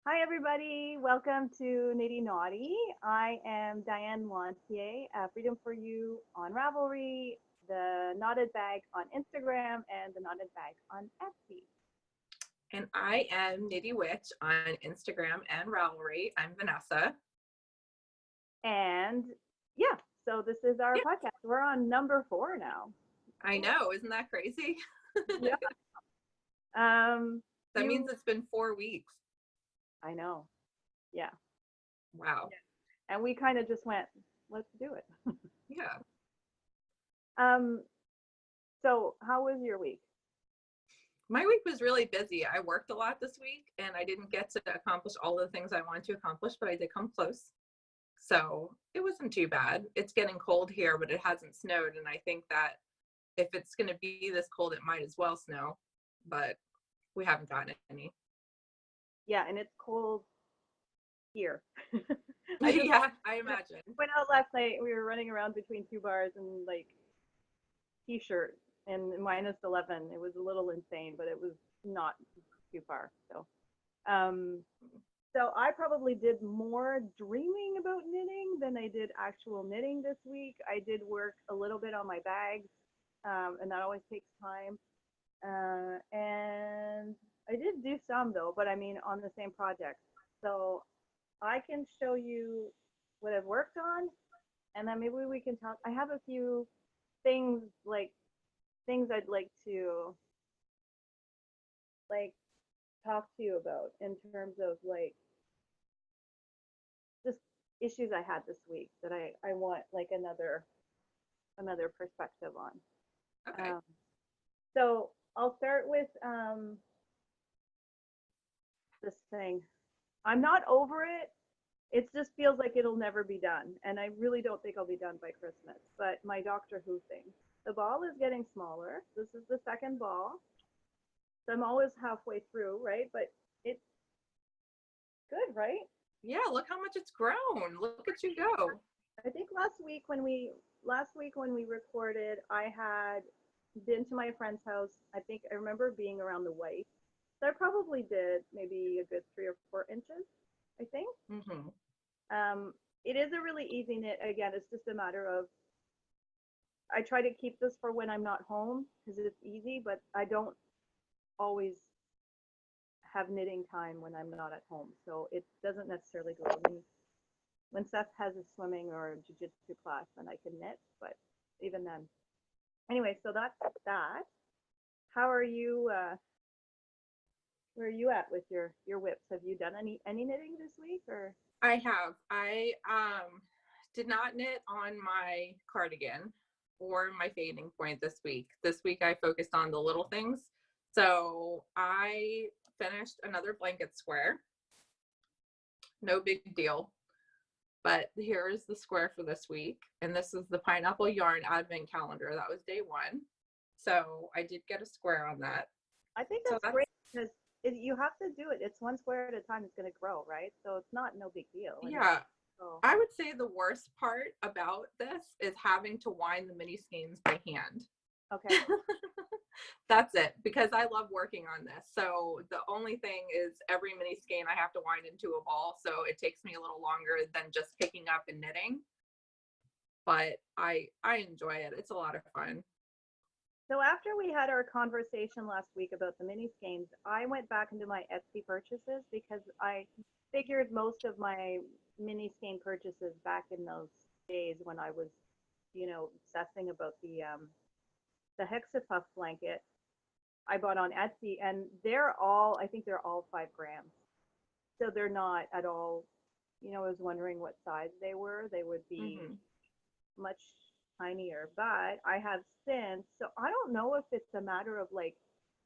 Hi, everybody. Welcome to Knitty Knotty. I am Diane Lantier, Freedom for You on Ravelry, the Knotted Bag on Instagram, and the Knotted Bag on Etsy. And I am Knitty Witch on Instagram and Ravelry. I'm Vanessa. And yeah, so this is our Yeah, podcast. We're on number 4 now. I know. Isn't that crazy? Yeah. That means it's been 4 weeks. I know. Yeah. Wow. And we kind of just went, let's do it. Yeah. So how was your week? My week was really busy. I worked a lot this week and I didn't get to accomplish all the things I wanted to accomplish, but I did come close. So it wasn't too bad. It's getting cold here, but it hasn't snowed. And I think that if it's going to be this cold, it might as well snow, but we haven't gotten any. Yeah, and it's cold here. Yeah, I imagine. Went out last night. We were running around between two bars and like t-shirt and -11. It was a little insane, but it was not too far. Um, so I probably did more dreaming about knitting than I did actual knitting this week. I did work a little bit on my bags, and that always takes time. And I did do some though, but I mean on the same project. So I can show you what I've worked on, and then maybe we can talk. I have a few things things I'd like to like talk to you about in terms of like just issues I had this week that I want like another perspective on. Okay. So I'll start with this thing. I'm not over it. It just feels like it'll never be done, and I really don't think I'll be done by Christmas. But my Doctor Who thing, the ball is getting smaller. This is the second ball, so I'm always halfway through, right? But it's good, right? Yeah, look how much it's grown. Look at you go. I think last week when we recorded, I had been to my friend's house. I think I remember being around the white. So I probably did maybe a good 3 or 4 inches, I think. Mm-hmm. It is a really easy knit. Again, it's just a matter of I try to keep this for when I'm not home because it's easy, but I don't always have knitting time when I'm not at home. So it doesn't necessarily go when Seth has a swimming or jiu-jitsu class, then I can knit, but even then. Anyway, so that's that. How are you where are you at with your whips? Have you done any knitting this week or I have. I did not knit on my cardigan or my fading point this week. This week I focused on the little things. So I finished another blanket square. No big deal. But here is the square for this week. And this is the pineapple yarn advent calendar. That was day 1. So I did get a square on that. I think that's great because you have to do it. It's one square at a time. It's going to grow, right? So it's not no big deal. Yeah. I would say the worst part about this is having to wind the mini skeins by hand. Okay. That's it, because I love working on this. So the only thing is every mini skein I have to wind into a ball. So it takes me a little longer than just picking up and knitting. But I enjoy it. It's a lot of fun. So after we had our conversation last week about the mini skeins, I went back into my Etsy purchases because I figured most of my mini skein purchases back in those days when I was, obsessing about the Hexapuff blanket I bought on Etsy, and I think they're all 5 grams. So they're not at all, I was wondering what size they were. They would be much tinier, but I have since, so I don't know if it's a matter of like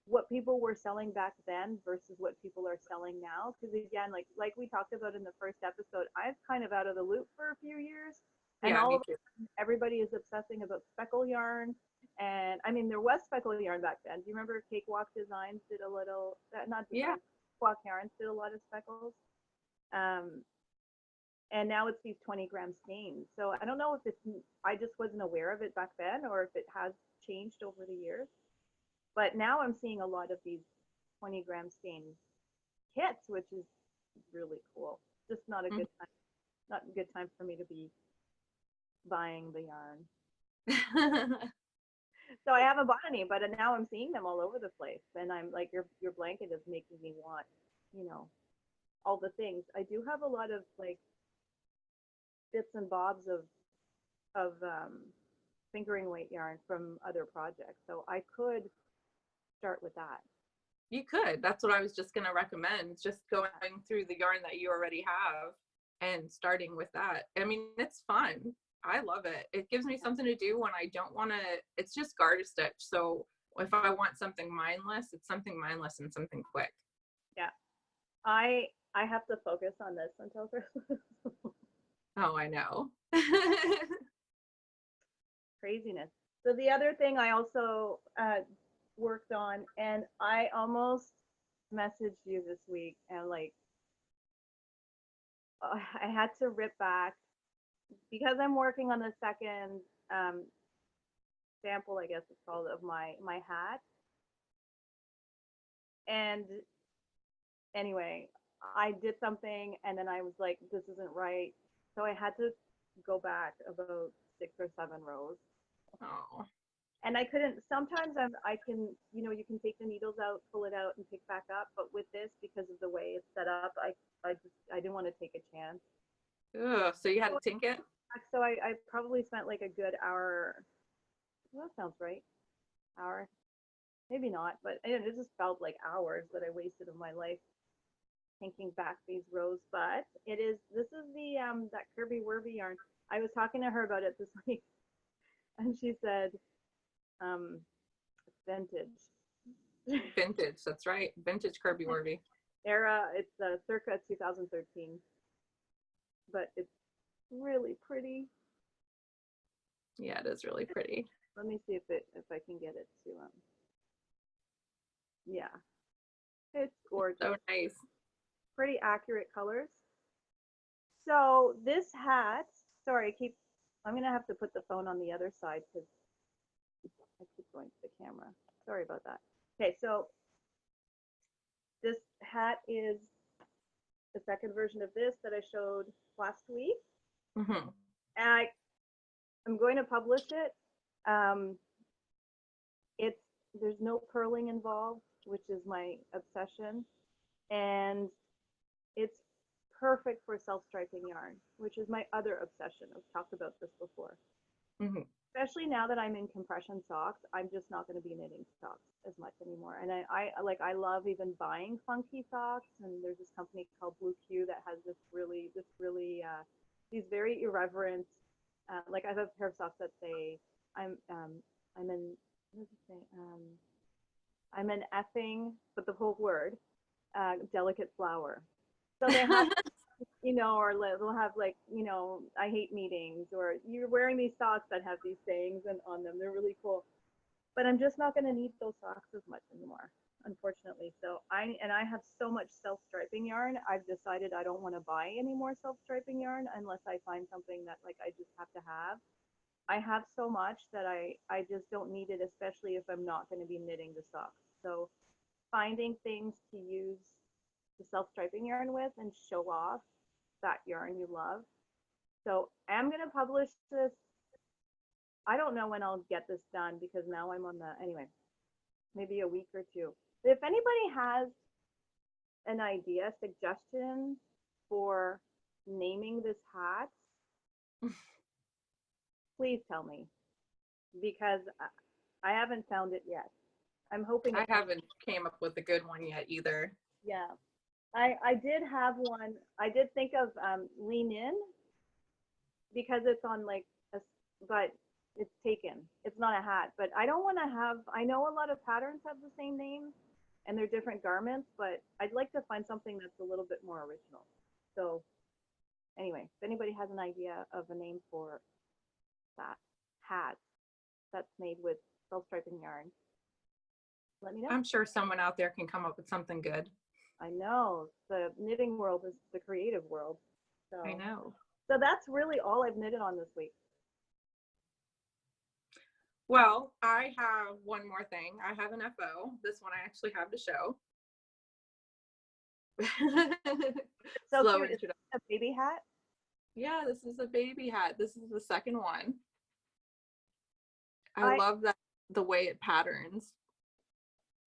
what people were selling back then versus what people are selling now. Because again, like we talked about in the first episode, I'm kind of out of the loop for a few years, and Yeah, all me of too. everybody is obsessing about speckle yarn. And I mean, there was speckle yarn back then. Do you remember Cakewalk Designs did a little, not Yeah. design, Cakewalk Yarns did a lot of speckles. And now it's these 20-gram skeins. So I don't know if I just wasn't aware of it back then or if it has changed over the years. But now I'm seeing a lot of these 20-gram skein kits, which is really cool. Just not a good time. Not a good time for me to be buying the yarn. So I haven't bought any, but now I'm seeing them all over the place, and I'm like, your blanket is making me want, all the things. I do have a lot of like bits and bobs of fingering weight yarn from other projects, so I could start with that. You could. That's what I was just going to recommend. Just going through the yarn that you already have and starting with that. I mean, it's fun. I love it. It gives me something to do when I don't want to, it's just garter stitch. So if I want something mindless, it's something mindless and something quick. Yeah. I have to focus on this until Christmas. Oh, I know. Craziness. So the other thing I also worked on, and I almost messaged you this week, and like I had to rip back because I'm working on the second sample, I guess it's called, of my hat. And anyway, I did something, and then I was like, this isn't right. So I had to go back about 6 or 7 rows. Oh. And I couldn't, sometimes I can, you can take the needles out, pull it out and pick back up. But with this, because of the way it's set up, I didn't want to take a chance. Ugh, so you had to tink it? So I probably spent like a good hour. Well, that sounds right. Hour. Maybe not, but it just felt like hours that I wasted of my life thinking back these rows. But this is the that Kirby Werby yarn. I was talking to her about it this week, and she said, vintage. Vintage, that's right. Vintage Kirby Werby. Era, it's circa 2013. But it's really pretty. Yeah, it is really pretty. Let me see if I can get it to yeah. It's gorgeous. So nice. Pretty accurate colors. So this hat, sorry, I'm gonna have to put the phone on the other side because I keep going to the camera. Sorry about that. Okay, so this hat is the second version of this that I showed last week. Mm-hmm. And I'm going to publish it. There's no purling involved, which is my obsession, and it's perfect for self-striping yarn, which is my other obsession. I've talked about this before. Mm-hmm. Especially now that I'm in compression socks, I'm just not going to be knitting socks as much anymore. And I love even buying funky socks. And there's this company called Blue Q that has these very irreverent, like I have a pair of socks that say I'm in, what does it say? I'm an effing, but the whole word, delicate flower. So they have, or they'll have like, I hate meetings, or you're wearing these socks that have these sayings and on them. They're really cool. But I'm just not going to need those socks as much anymore, unfortunately. So I have so much self-striping yarn. I've decided I don't want to buy any more self-striping yarn unless I find something that like I just have to have. I have so much that I just don't need it, especially if I'm not going to be knitting the socks. So finding things to use the self-striping yarn with and show off that yarn you love. So I'm going to publish this. I don't know when I'll get this done because now I'm on anyway, maybe a week or two. But if anybody has an idea, suggestion for naming this hat, please tell me, because I haven't found it yet. I'm hoping I haven't came up with a good one yet either. Yeah, I did have one. I did think of Lean In because it's on like but it's taken. It's not a hat, but I don't want to have. I know a lot of patterns have the same name, and they're different garments, but I'd like to find something that's a little bit more original. So anyway, if anybody has an idea of a name for that hat that's made with self-striping yarn, let me know. I'm sure someone out there can come up with something good. I know. The knitting world is the creative world. So. I know. So that's really all I've knitted on this week. Well, I have one more thing. I have an FO. This one I actually have to show. So Slow cute. Is introduction. it a baby hat? Yeah, this is a baby hat. This is the second one. I I love that the way it patterns.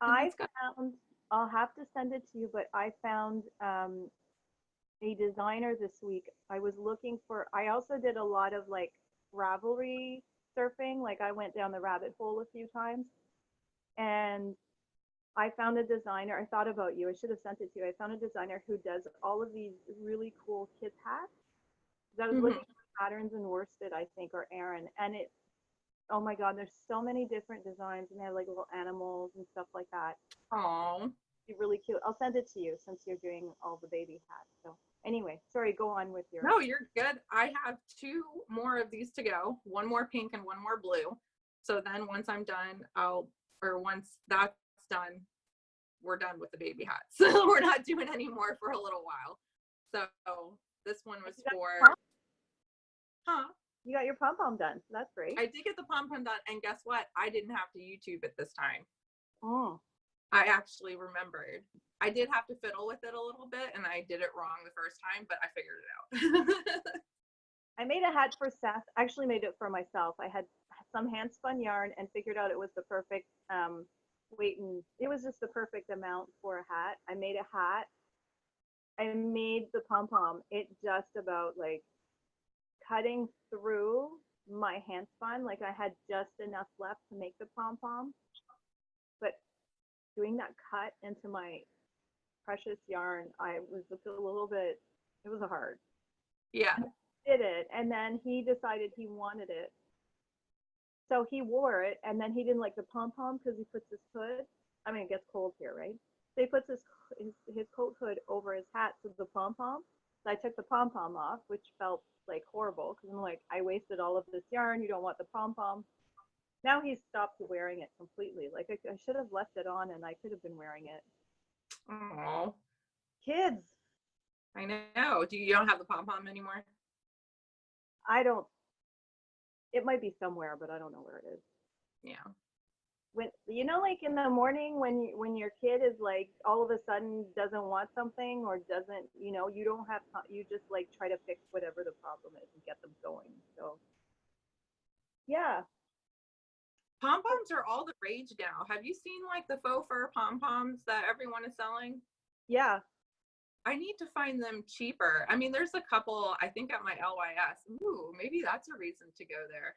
And I it's got found, I'll have to send it to you, but I found a designer this week. I was looking for, I also did a lot of like Ravelry surfing. Like I went down the rabbit hole a few times and I found a designer. I thought about you. I should have sent it to you. I found a designer who does all of these really cool kids hats. I was looking for patterns in worsted, I think, or Aran, and it. Oh my God, there's so many different designs, and they have like little animals and stuff like that. oh Be really cute. I'll send it to you since you're doing all the baby hats. So anyway, sorry. Go on with your. no, you're good. I have two more of these to go. One more pink and one more blue. So then once I'm done, once that's done, we're done with the baby hats. So we're not doing any more for a little while. So this one was for, huh? You got your pom pom done. So that's great. I did get the pom pom done, and guess what? I didn't have to YouTube it this time. Oh. I actually remembered. I did have to fiddle with it a little bit, and I did it wrong the first time, but I figured it out. I made a hat for Seth. Actually, made it for myself. I had some hand spun yarn and figured out it was the perfect weight, and it was just the perfect amount for a hat. I made a hat. I made the pom pom. It just about like cutting through my hand spun. Like I had just enough left to make the pom pom, but doing that cut into my precious yarn, I was a little bit. It was hard. Yeah. Did it, and then he decided he wanted it, so he wore it, and then he didn't like the pom pom because he puts his hood. I mean, it gets cold here, right? So he puts his coat hood over his hat to the pom pom. So I took the pom pom off, which felt like horrible because I'm like, I wasted all of this yarn. You don't want the pom pom. Now he's stopped wearing it completely. Like I should have left it on, and I could have been wearing it. Oh, Kids, I know. You don't have the pom pom anymore? I don't. It might be somewhere, but I don't know where it is. Yeah. When you know, like in the morning when your kid is like all of a sudden doesn't want something or doesn't, you don't have you just like try to fix whatever the problem is and get them going. So yeah. Pom poms are all the rage now. Have you seen like the faux fur pom poms that everyone is selling? Yeah. I need to find them cheaper. I mean, there's a couple, I think at my LYS. Ooh, maybe that's a reason to go there.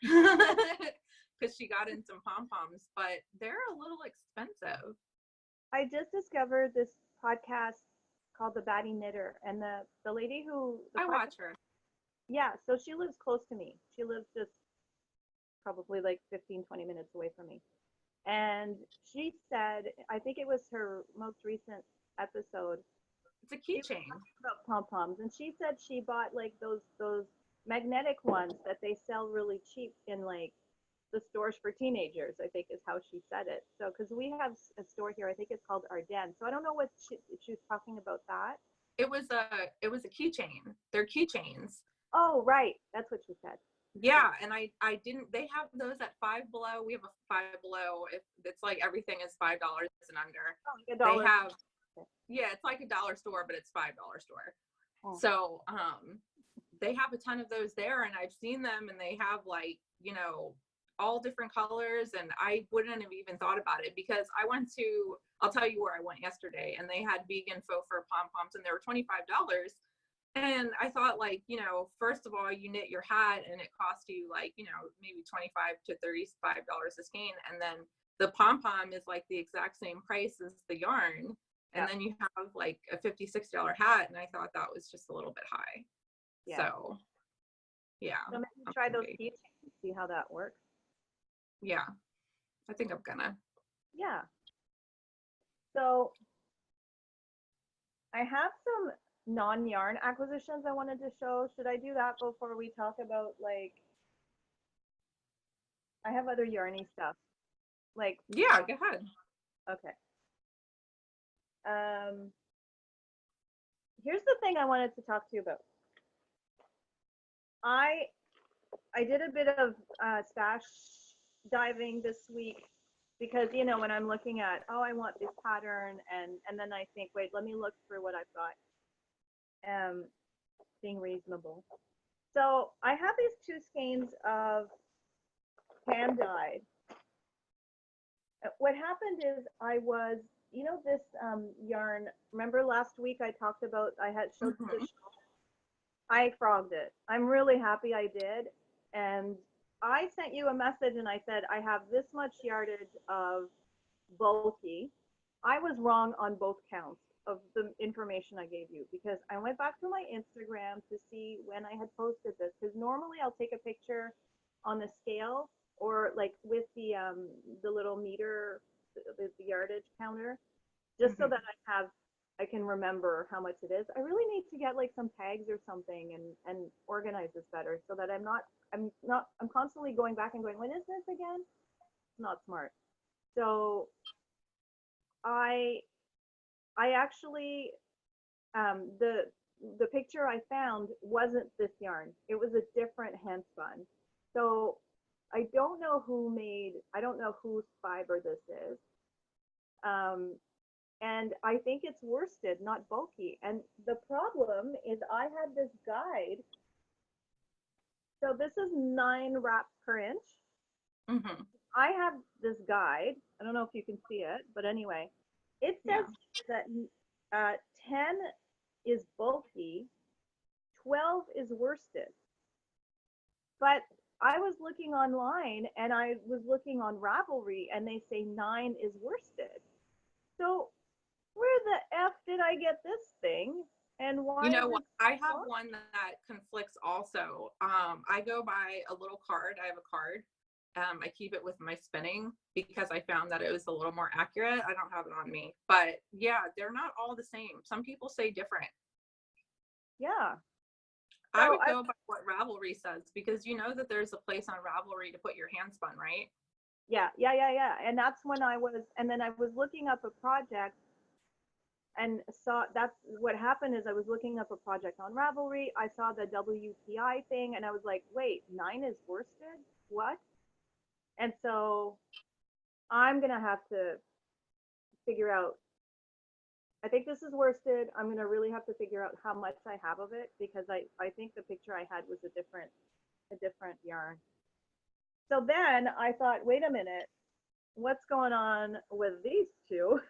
Because she got in some pom poms, but they're a little expensive. I just discovered this podcast called The Batty Knitter, and the lady who I watch her. Yeah, so she lives close to me. She lives just probably like 15-20 minutes away from me. And she said, I think it was her most recent episode, It's a keychain. about pom poms, and she said she bought like those magnetic ones that they sell really cheap in like the stores for teenagers. I think is how she said it. So because we have a store here, I think it's called Ardennes. So I don't know what she was talking about that. It was a keychain. They're keychains. Oh right, that's what she said. Yeah, and I didn't. They have those at Five Below. We have a Five Below. It's like everything is $5 and under. Oh, like $1. They have, yeah, it's like a dollar store, but it's $5 store. Oh. So they have a ton of those there, and I've seen them, and they have like all different colors, and I wouldn't have even thought about it because I'll tell you where I went yesterday, and they had vegan faux fur pom poms, and they were $25. And I thought, like, first of all, you knit your hat and it costs you like, maybe $25 to $35 a skein. And then the pom-pom is like the exact same price as the yarn. And then you have like a $50, $60 hat. And I thought that was just a little bit high. Yeah. So, yeah. So maybe try those keychains, see how that works. Yeah. I think I'm gonna. Yeah. So I have some non-yarn acquisitions I wanted to show. Should I do that before we talk about like I have other yarny stuff. Like yeah, go ahead. Okay. Here's the thing I wanted to talk to you about. I did a bit of stash diving this week because, you know, when I'm looking at, oh, I want this pattern, and then I think, wait, let me look through what I've got, being reasonable. So I have these two skeins of hand dyed. What happened is I was, you know, this yarn, remember last week I talked about, I had showed the shawl. I frogged it. I'm really happy I did. And I sent you a message and I said, I have this much yardage of bulky. I was wrong on both counts of the information I gave you, because I went back to my Instagram to see when I had posted this, because normally I'll take a picture on the scale or like with the little meter, the yardage counter, just so that I can remember how much it is. I really need to get like some tags or something and organize this better, so that I'm constantly going back and going, when is this again? It's not smart. So I actually, the picture I found wasn't this yarn. It was a different hand spun. So I don't know I don't know whose fiber this is. And I think it's worsted, not bulky. And the problem is I had this guide. So this is 9 wraps per inch. I have this guide. I don't know if you can see it, but anyway, it says that 10 is bulky, 12 is worsted. But I was looking online and I was looking on Ravelry and they say 9 is worsted. So where the F did I get this thing? And why? You know what? I have one that conflicts also. I go by a little card. I have a card. I keep it with my spinning because I found that it was a little more accurate. I don't have it on me, but yeah, they're not all the same. Some people say different. Yeah. So I would go by what Ravelry says, because you know that there's a place on Ravelry to put your hand spun, right? Yeah. And that's when and then I was looking up a project and saw, that's what happened is I was looking up a project on Ravelry. I saw the WPI thing and I was like, wait, 9 is worsted? What? And so I'm going to have to figure out, I think this is worsted. I'm going to really have to figure out how much I have of it, because I think the picture I had was a different yarn. So then I thought, wait a minute, what's going on with these two?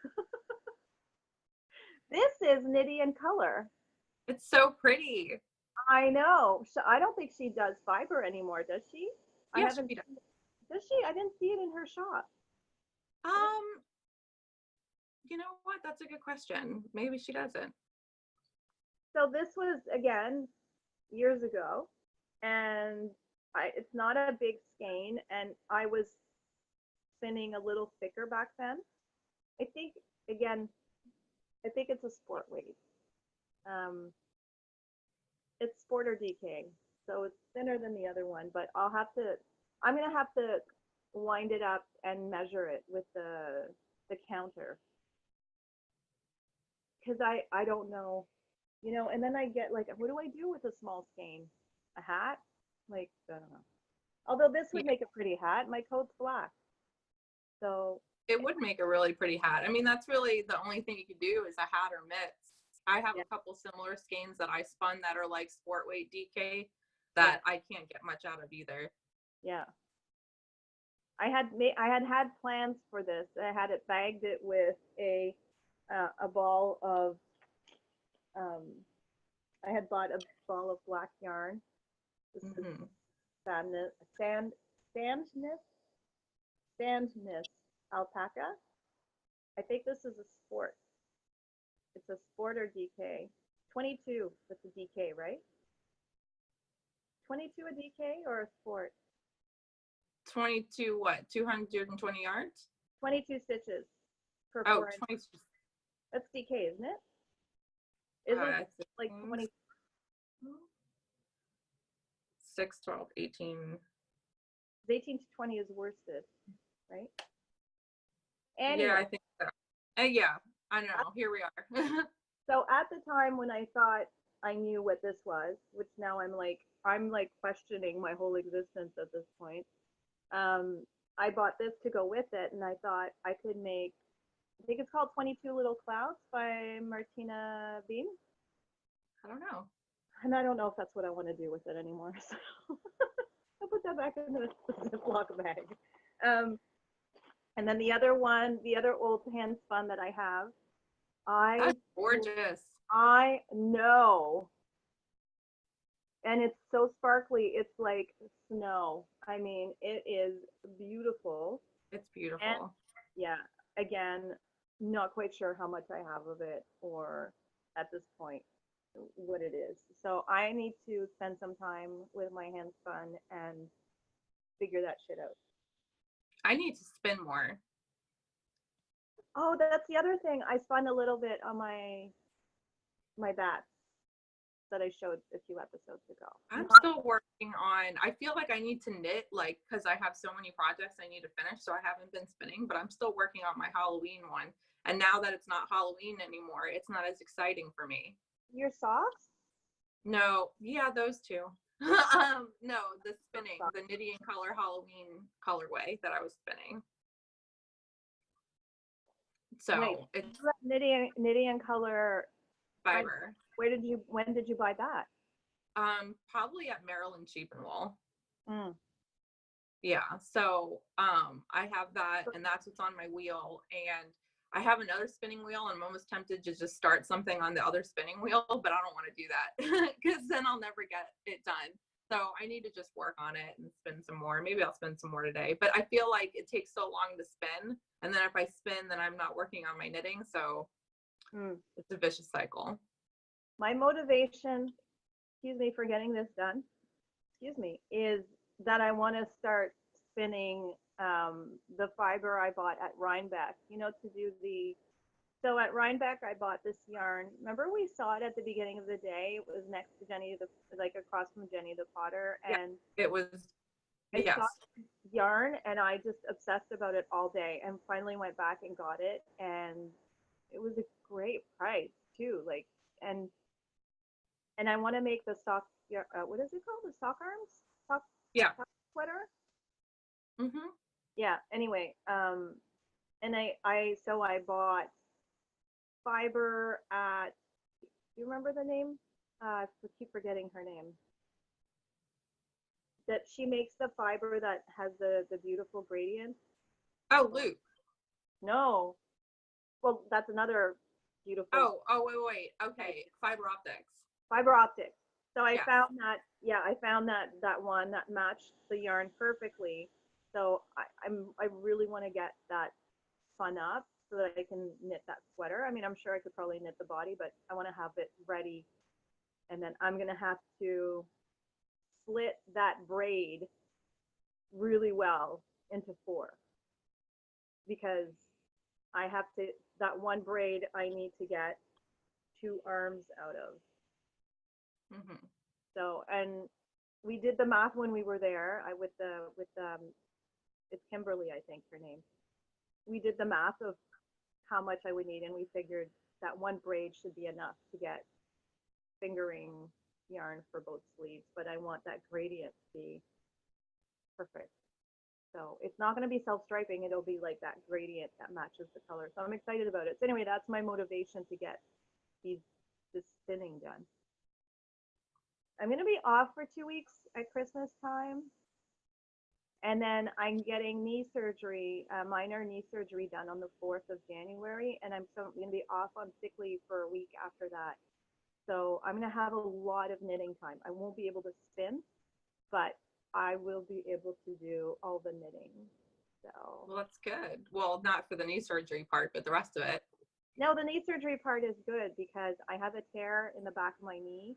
This is Knitty in Color. It's so pretty. I know. So I don't think she does fiber anymore, does she? Yes, I haven't. she does. Does she? I didn't see it in her shop. You know what? That's a good question. Maybe she doesn't. So this was, again, years ago, and it's not a big skein, and I was spinning a little thicker back then. I think, again, I think it's a sport weight. It's sport or DK, so it's thinner than the other one, but I'm gonna have to wind it up and measure it with the counter, because I don't know, you know. And then I get like, what do I do with a small skein? A hat? Like, I don't know. Although this would make a pretty hat. My coat's black, so it would make a really pretty hat. I mean, that's really the only thing you could do is a hat or mitts. I have a couple similar skeins that I spun that are like sport weight DK that I can't get much out of either. Yeah. I had plans for this. I had it bagged it with a ball of I had bought a ball of black yarn. This is sandness alpaca. I think this is a sport. It's a sport or DK. 22. That's a DK, right? 22 a DK or a sport? 22 what? 220 yards? 22 stitches per 4 22. That's DK, isn't it? Isn't it like 20? 6, 12, 18. 18 to 20 is worsted, right? Anyway. Yeah, I think so. Yeah, I know. Here we are. So at the time when I thought I knew what this was, which now I'm like questioning my whole existence at this point. I bought this to go with it, and I thought I could make. I think it's called 22 Little Clouds by Martina Beam. I don't know. And I don't know if that's what I want to do with it anymore. So I'll put that back in the Ziploc bag. Um, and then the other one, the other old hand spun that I have, That's gorgeous. I know. And it's so sparkly. It's like snow. I mean, it is beautiful. It's beautiful. And yeah, again, not quite sure how much I have of it or at this point what it is. So I need to spend some time with my hand spun and figure that shit out. I need to spin more. Oh, that's the other thing. I spun a little bit on my bats that I showed a few episodes ago. I'm still working on, I feel like I need to knit, like, because I have so many projects I need to finish, so I haven't been spinning, but I'm still working on my Halloween one. And now that it's not Halloween anymore, it's not as exciting for me. Your socks? No, yeah, those two. No, the spinning, the Knitty and Color Halloween colorway that I was spinning. So wait, it's knitting and color fiber. When did you buy that? Probably at Maryland Sheep and Wool. Mm. Yeah, so I have that, and that's what's on my wheel, and I have another spinning wheel, and I'm almost tempted to just start something on the other spinning wheel, but I don't want to do that because then I'll never get it done. So I need to just work on it and spin some more. Maybe I'll spin some more today, but I feel like it takes so long to spin, and then if I spin, then I'm not working on my knitting, so it's a vicious cycle. My motivation, excuse me for getting this done, is that I want to start spinning the fiber I bought at Rhinebeck, to do so at Rhinebeck, I bought this yarn. Remember we saw it at the beginning of the day? It was next to Jenny, like across from Jenny the Potter. And yeah, it was, I saw yarn and I just obsessed about it all day and finally went back and got it. And it was a great price too. Like, and I want to make the sock, what is it called? The sock arms? Sock sweater? Mm-hmm. Yeah, anyway, and I bought fiber at, do you remember the name? I keep forgetting her name. That she makes the fiber that has the beautiful gradient. Oh, Luke. No. Well, that's another beautiful. Oh, wait. Okay, fiber optics. Fiber optics. So I found that, I found that one that matched the yarn perfectly. So I really want to get that spun up so that I can knit that sweater. I mean, I'm sure I could probably knit the body, but I want to have it ready. And then I'm going to have to split that braid really well into 4 because I have to, that one braid I need to get 2 arms out of. Mm-hmm. So, and we did the math when we were there. It's Kimberly, I think her name. We did the math of how much I would need, and we figured that one braid should be enough to get fingering yarn for both sleeves, but I want that gradient to be perfect. So it's not going to be self-striping. It'll be like that gradient that matches the color. So I'm excited about it. So anyway, that's my motivation to get this spinning done. I'm going to be off for 2 weeks at Christmas time. And then I'm getting knee surgery, minor knee surgery done on the 4th of January. And I'm going to be off on sick leave for a week after that. So I'm going to have a lot of knitting time. I won't be able to spin, but I will be able to do all the knitting. So. Well, that's good. Well, not for the knee surgery part, but the rest of it. No, the knee surgery part is good because I have a tear in the back of my knee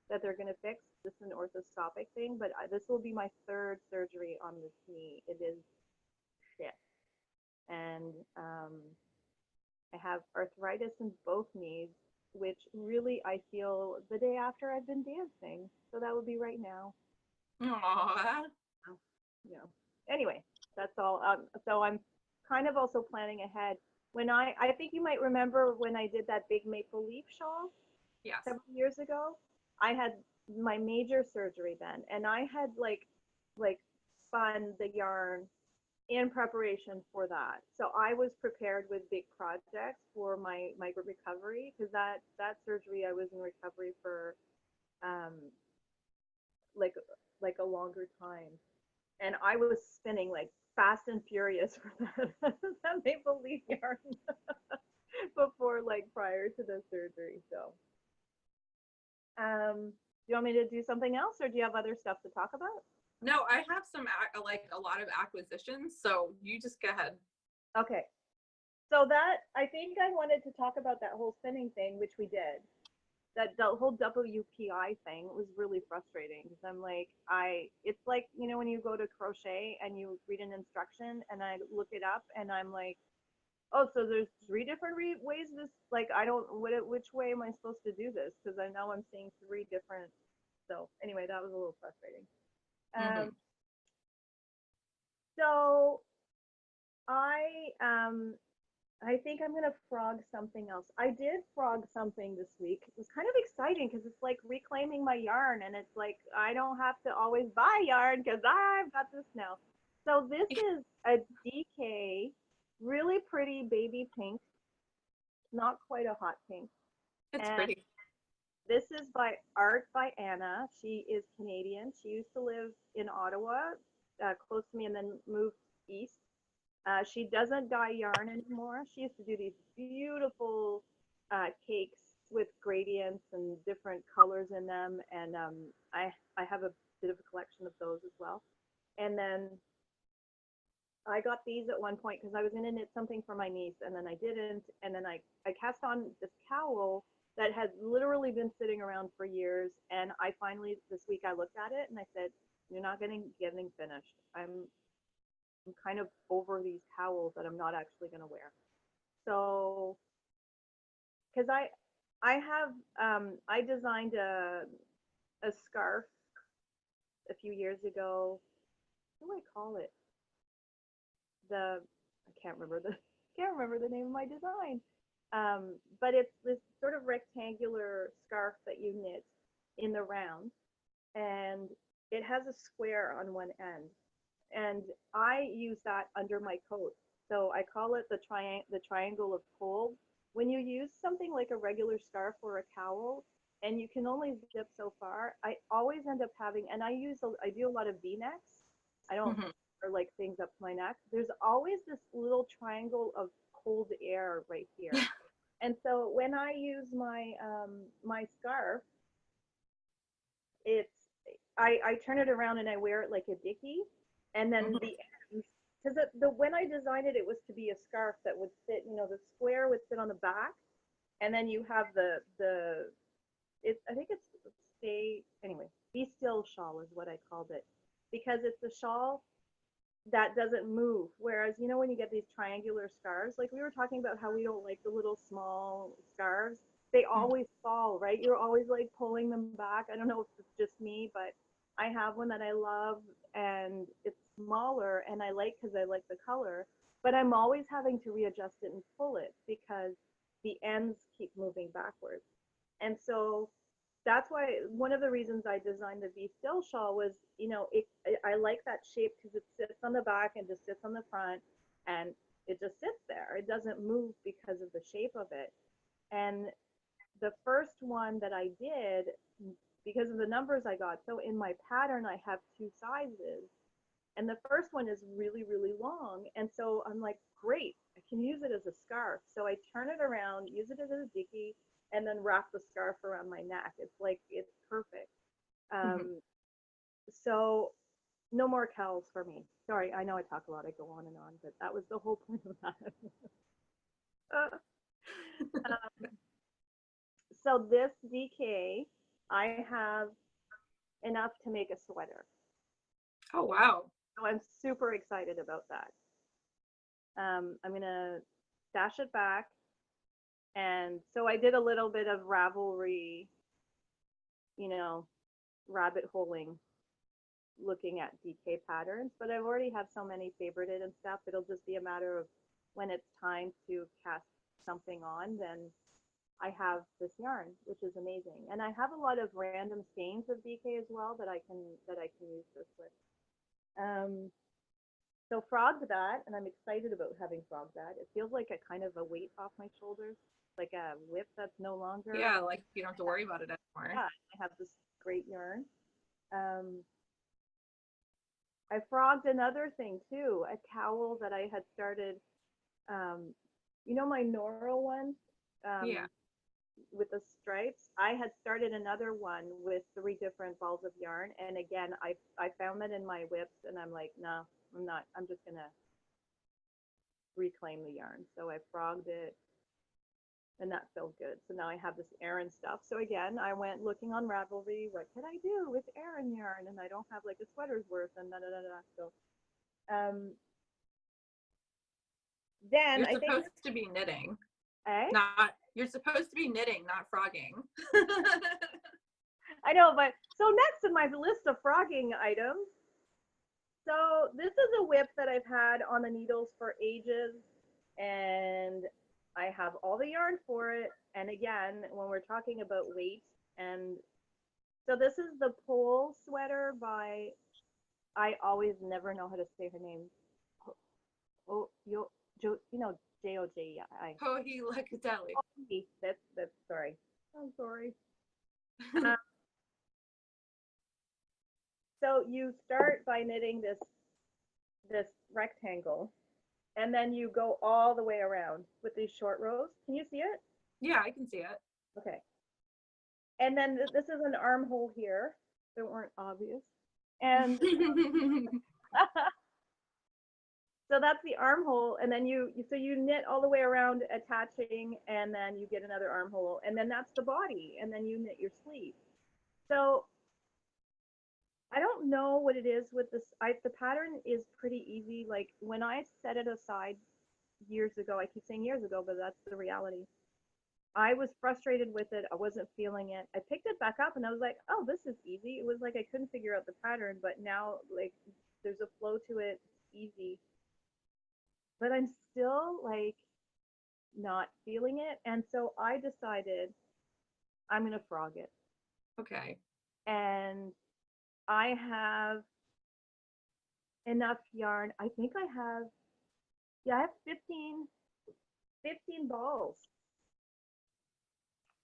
that they're going to fix. This is an orthoscopic thing, but this will be my 3rd surgery on this knee. It is shit. And I have arthritis in both knees, which really I feel the day after I've been dancing. So that would be right now. Aww. Anyway, that's all. So I'm kind of also planning ahead. When I think you might remember when I did that big maple leaf shawl several years ago. I had my major surgery then, and I had like spun the yarn in preparation for that. So I was prepared with big projects for my recovery, because that surgery I was in recovery for um like a longer time, and I was spinning like fast and furious for that maple leaf yarn before, like, prior to the surgery. So do you want me to do something else, or do you have other stuff to talk about? No, I have like a lot of acquisitions, so you just go ahead. Okay. So that, I think I wanted to talk about that whole spinning thing, which we did. That the whole WPI thing was really frustrating, because I'm like, it's like, when you go to crochet and you read an instruction and I look it up and I'm like, oh, so there's three different ways this, like, I don't, which way am I supposed to do this? Because I know I'm seeing three different. So anyway, that was a little frustrating. Mm-hmm. So I think I'm gonna frog something else. I did frog something this week. It was kind of exciting because it's like reclaiming my yarn, and it's like I don't have to always buy yarn because I've got this now. So this is a DK, really pretty baby pink, not quite a hot pink. It's And pretty. this is by Art by Anna. She is Canadian. She used to live in Ottawa, close to me, and then moved east. She doesn't dye yarn anymore. She used to do these beautiful cakes with gradients and different colors in them, and I have a bit of a collection of those as well. And then I got these at one point because I was going to knit something for my niece, and then I didn't. And then I cast on this cowl that had literally been sitting around for years. And I finally, this week, I looked at it and I said, "You're not getting finished. I'm kind of over these cowls that I'm not actually going to wear." So, because I have I designed a scarf a few years ago. What do I call it? I can't remember the name of my design. But it's this sort of rectangular scarf that you knit in the round, and it has a square on one end, and I use that under my coat. So I call it the triangle of cold. When you use something like a regular scarf or a cowl, and you can only zip so far, I always end up having, and I do a lot of V-necks. I don't Mm-hmm. or like things up to my neck. There's always this little triangle of cold air right here. And so when I use my scarf, it's I turn it around and I wear it like a dicky, and then Mm-hmm. the ends, because the when I designed it, it was to be a scarf that would sit, the square would sit on the back, and then you have the I think it's stay anyway. Be still shawl is what I called it, because it's a shawl that doesn't move. Whereas, when you get these triangular scarves, like we were talking about how we don't like the little small scarves, they always fall, right? You're always like pulling them back. I don't know if it's just me, but I have one that I love, and it's smaller and I like because I like the color, but I'm always having to readjust it and pull it because the ends keep moving backwards. And so that's why one of the reasons I designed the Be Still shawl was, I like that shape because it sits on the back and just sits on the front, and it just sits there. It doesn't move because of the shape of it. And the first one that I did, because of the numbers I got, so in my pattern I have two sizes, and the first one is really, really long. And so I'm like, great, I can use it as a scarf. So I turn it around, use it as a dicky, and then wrap the scarf around my neck. It's perfect. Mm-hmm. So no more cowls for me. Sorry, I know I talk a lot, I go on and on, but that was the whole point of that. um, so this DK, I have enough to make a sweater. Oh wow. So I'm super excited about that. I'm gonna stash it back. And so I did a little bit of Ravelry, you know, rabbit holing, looking at DK patterns, but I've already have so many favorited and stuff. It'll just be a matter of when it's time to cast something on, then I have this yarn, which is amazing. And I have a lot of random skeins of DK as well that I can use this with. Um, So frogged that, and I'm excited about having frogged that. It feels like a kind of a weight off my shoulders, like a whip that's no longer. Yeah, like you don't have to worry about it anymore. Yeah, I have this great yarn. Um, I frogged another thing too, a cowl that I had started. Um, my Noro one Yeah. with the stripes. I had started another one with 3 different balls of yarn, and again, I found that in my whips, and I'm like, no, I'm not. I'm just gonna reclaim the yarn. So I frogged it, and that felt good. So now I have this Aran stuff. So again, I went looking on Ravelry. What can I do with Aran yarn? And I don't have like a sweater's worth, and da da da da. So um, then You're I think, supposed to be knitting, eh? not you're supposed to be knitting, not frogging. I know, but so next in my list of frogging items, so this is a whip that I've had on the needles for ages, and I have all the yarn for it. And again, when we're talking about weight, and so this is the pole sweater by, I always never know how to say her name. Oh, Jojai. Hohi Lekateli. That's sorry. I'm sorry. Um, so you start by knitting this rectangle, and then you go all the way around with these short rows. Can you see it? Yeah, I can see it. Okay. And then this is an armhole here. They weren't obvious. And so that's the armhole, and then you knit all the way around, attaching, and then you get another armhole, and then that's the body, and then you knit your sleeve. So I don't know what it is with this. The pattern is pretty easy. Like when I set it aside years ago, I keep saying years ago, but that's the reality. I was frustrated with it. I wasn't feeling it. I picked it back up and I was like, oh, this is easy. It was like I couldn't figure out the pattern, but now like there's a flow to it. It's easy. But I'm still like not feeling it. And so I decided I'm going to frog it. Okay. And I have enough yarn. I think I have 15 balls.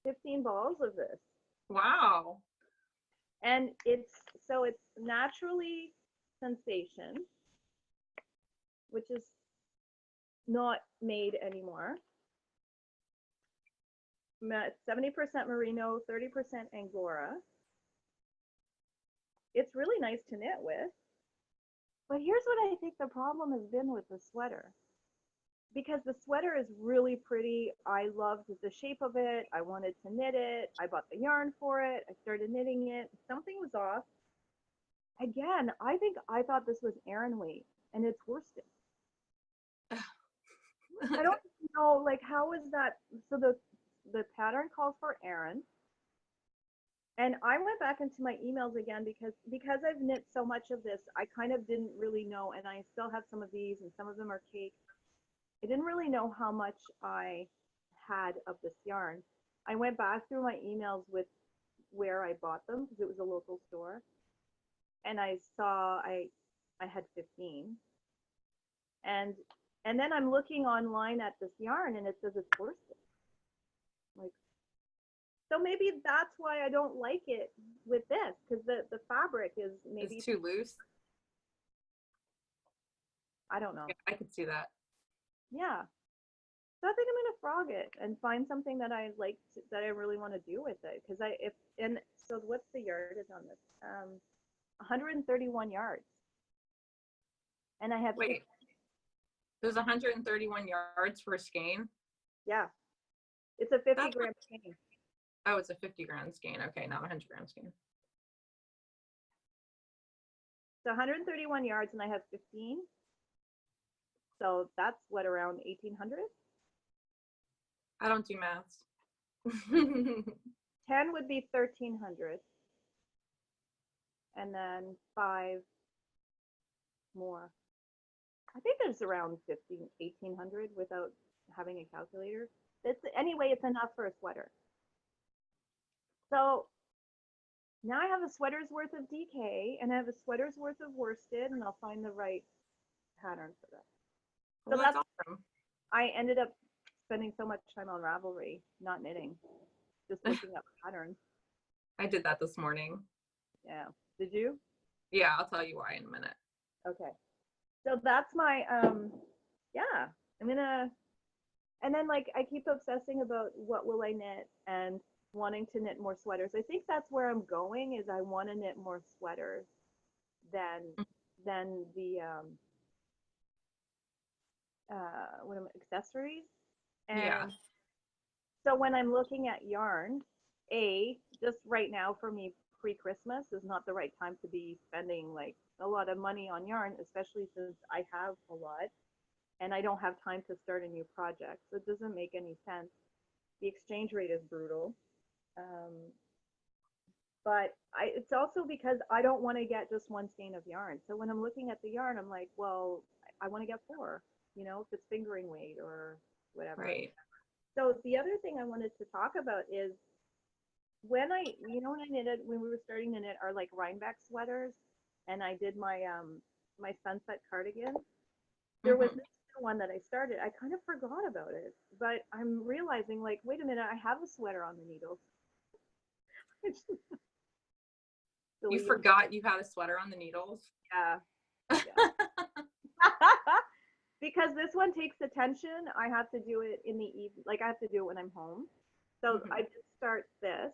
15 balls of this. Wow. And it's naturally sensation, which is not made anymore. 70% merino, 30% angora. It's really nice to knit with. But here's what I think the problem has been with the sweater. Because the sweater is really pretty. I loved the shape of it. I wanted to knit it. I bought the yarn for it. I started knitting it. Something was off. Again, I thought this was Aran weight, and it's worsted. I don't know, like, how is that? So the pattern calls for Aran. And I went back into my emails again because I've knit so much of this, I kind of didn't really know, and I still have some of these, and some of them are cake. I didn't really know how much I had of this yarn. I went back through my emails with where I bought them because it was a local store, and I saw I had 15, and then I'm looking online at this yarn, and it says it's worsted. Like, so maybe that's why I don't like it with this, because the fabric is maybe It's too loose. I don't know. Yeah, I could see that. Yeah. So I think I'm gonna frog it and find something that I like that I really want to do with it. Because so what's the yardage on this? 131 yards, and I have Wait, there's 131 yards for a skein. yeah, it's a 50 That's gram skein. Oh, it's a 50-gram skein. Okay, not a 100-gram skein. So 131 yards, and I have 15. So that's what, around 1800. I don't do maths. 10 would be 1300, and then 5 more. I think there's around 1800 without having a calculator. Anyway, it's enough for a sweater. So now I have a sweater's worth of DK, and I have a sweater's worth of worsted, and I'll find the right pattern for this. Well, So that's awesome. I ended up spending so much time on Ravelry, not knitting, just looking up patterns. I did that this morning. Yeah. Did you? Yeah, I'll tell you why in a minute. Okay. So that's my yeah. I'm gonna and then like I keep obsessing about what will I knit and wanting to knit more sweaters. I think that's where I'm going is I want to knit more sweaters than the what am accessories. Yeah. And so when I'm looking at yarn, just right now for me pre-Christmas is not the right time to be spending like a lot of money on yarn, especially since I have a lot and I don't have time to start a new project. So it doesn't make any sense. The exchange rate is brutal. Um, but it's also because I don't want to get just one skein of yarn. So when I'm looking at the yarn, I'm like, well, I want to get four, if it's fingering weight or whatever. Right. So the other thing I wanted to talk about is when when I knitted, when we were starting to knit our like Rhinebeck sweaters, and I did my sunset cardigan, there was this one that I started. I kind of forgot about it, but I'm realizing like, wait a minute, I have a sweater on the needles. You forgot you had a sweater on the needles? Yeah. Because this one takes attention. I have to do it in the evening. Like I have to do it when I'm home. So I did start this.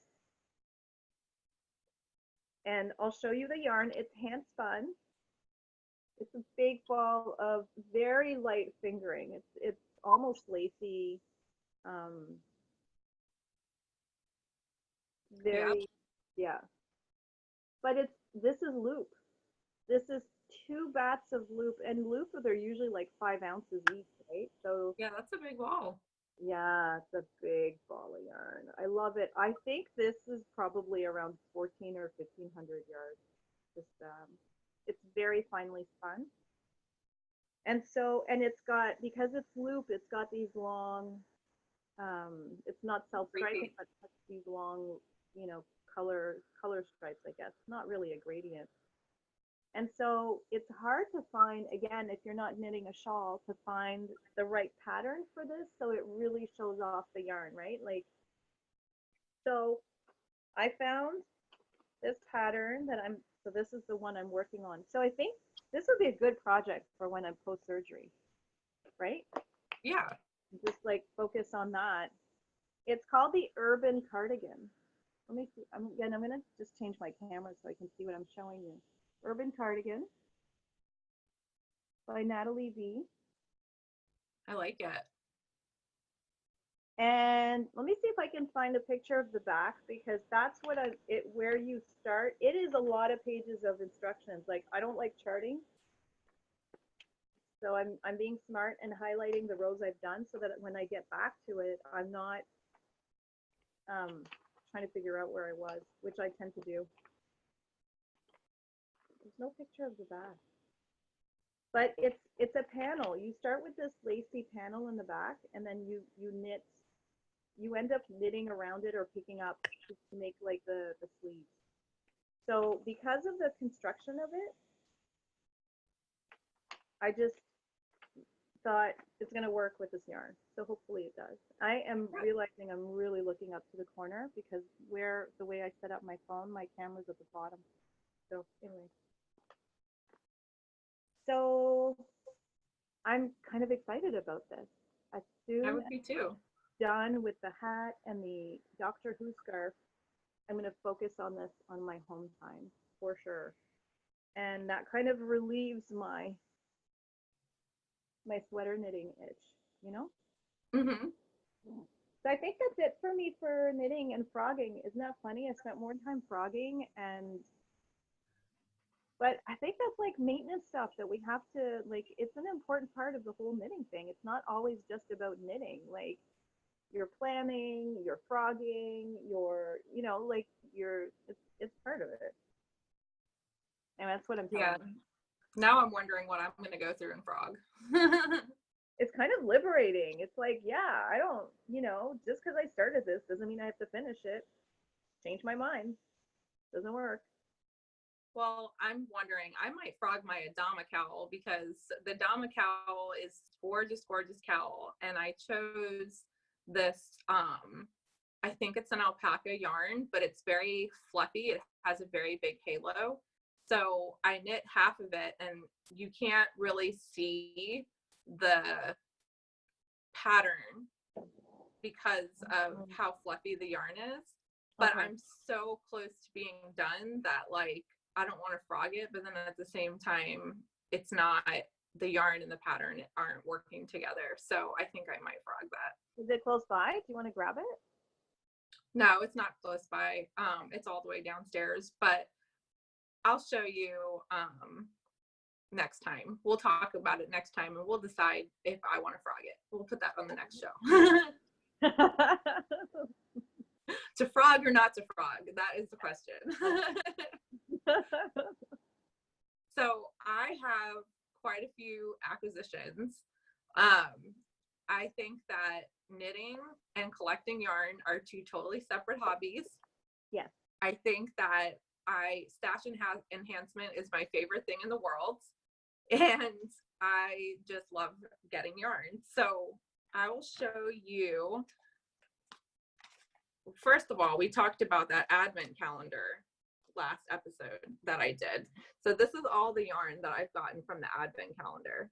And I'll show you the yarn. It's hand spun. It's a big ball of very light fingering. It's almost lacy. Very, yeah. But this is loop. This is 2 bats of loop, and loop they're usually like 5 ounces each, right? So yeah, that's a big ball. yeah, it's a big ball of yarn. I love it. I think this is probably around 14 or 1500 yards. Just it's very finely spun. And so, and it's got, because it's loop, it's got these long, it's not self-striping, but it's these long, color stripes, I guess. Not really a gradient. And so it's hard to find, again, if you're not knitting a shawl, to find the right pattern for this so it really shows off the yarn, right? Like, so I found this pattern so this is the one I'm working on. So I think this would be a good project for when I'm post-surgery, right? Yeah. Just like focus on that. It's called the Urban Cardigan. Let me see. I'm going to just change my camera so I can see what I'm showing you. Urban Cardigan by Natalie V. I like it. And let me see if I can find a picture of the back, because that's what where you start. It is a lot of pages of instructions. Like I don't like charting. So I'm being smart and highlighting the rows I've done so that when I get back to it, I'm not trying to figure out where I was, which I tend to do. There's no picture of the back. But it's a panel. You start with this lacy panel in the back, and then you knit. You end up knitting around it or picking up to make like the sleeves. So because of the construction of it, I just thought it's going to work with this yarn. So hopefully it does. I am realizing I'm really looking up to the corner because the way I set up my phone, my camera's at the bottom. So anyway. So I'm kind of excited about this. As soon I would be too. Done with the hat and the Doctor Who scarf, I'm going to focus on this on my home time for sure. And that kind of relieves my sweater knitting itch, So I think that's it for me for knitting and frogging. Isn't that funny? I spent more time frogging, but I think that's like maintenance stuff that we have to, like, it's an important part of the whole knitting thing. It's not always just about knitting. Like, you're planning, you're frogging, it's part of it. And that's what I'm telling you. Now I'm wondering what I'm going to go through in frog. It's kind of liberating. It's like, yeah, I don't, just because I started this doesn't mean I have to finish it. Change my mind. Doesn't work. Well, I'm wondering, I might frog my Adama cowl because the Adama cowl is gorgeous, gorgeous cowl. And I chose this, I think it's an alpaca yarn, but it's very fluffy. It has a very big halo. So I knit half of it and you can't really see the pattern because of how fluffy the yarn is. But Okay. I'm so close to being done that like I don't want to frog it, but then at the same time, it's not the yarn and the pattern aren't working together. So I think I might frog that. Is it close by? Do you want to grab it? No, it's not close by. It's all the way downstairs, but I'll show you next time. We'll talk about it next time and we'll decide if I want to frog it. We'll put that on the next show. To frog or not to frog? That is the question. So I have quite a few acquisitions. I think that knitting and collecting yarn are two totally separate hobbies. Yes. I think that stash enhancement is my favorite thing in the world. And I just love getting yarn. So I will show you. First of all, we talked about that advent calendar last episode that I did. So this is all the yarn that I've gotten from the advent calendar.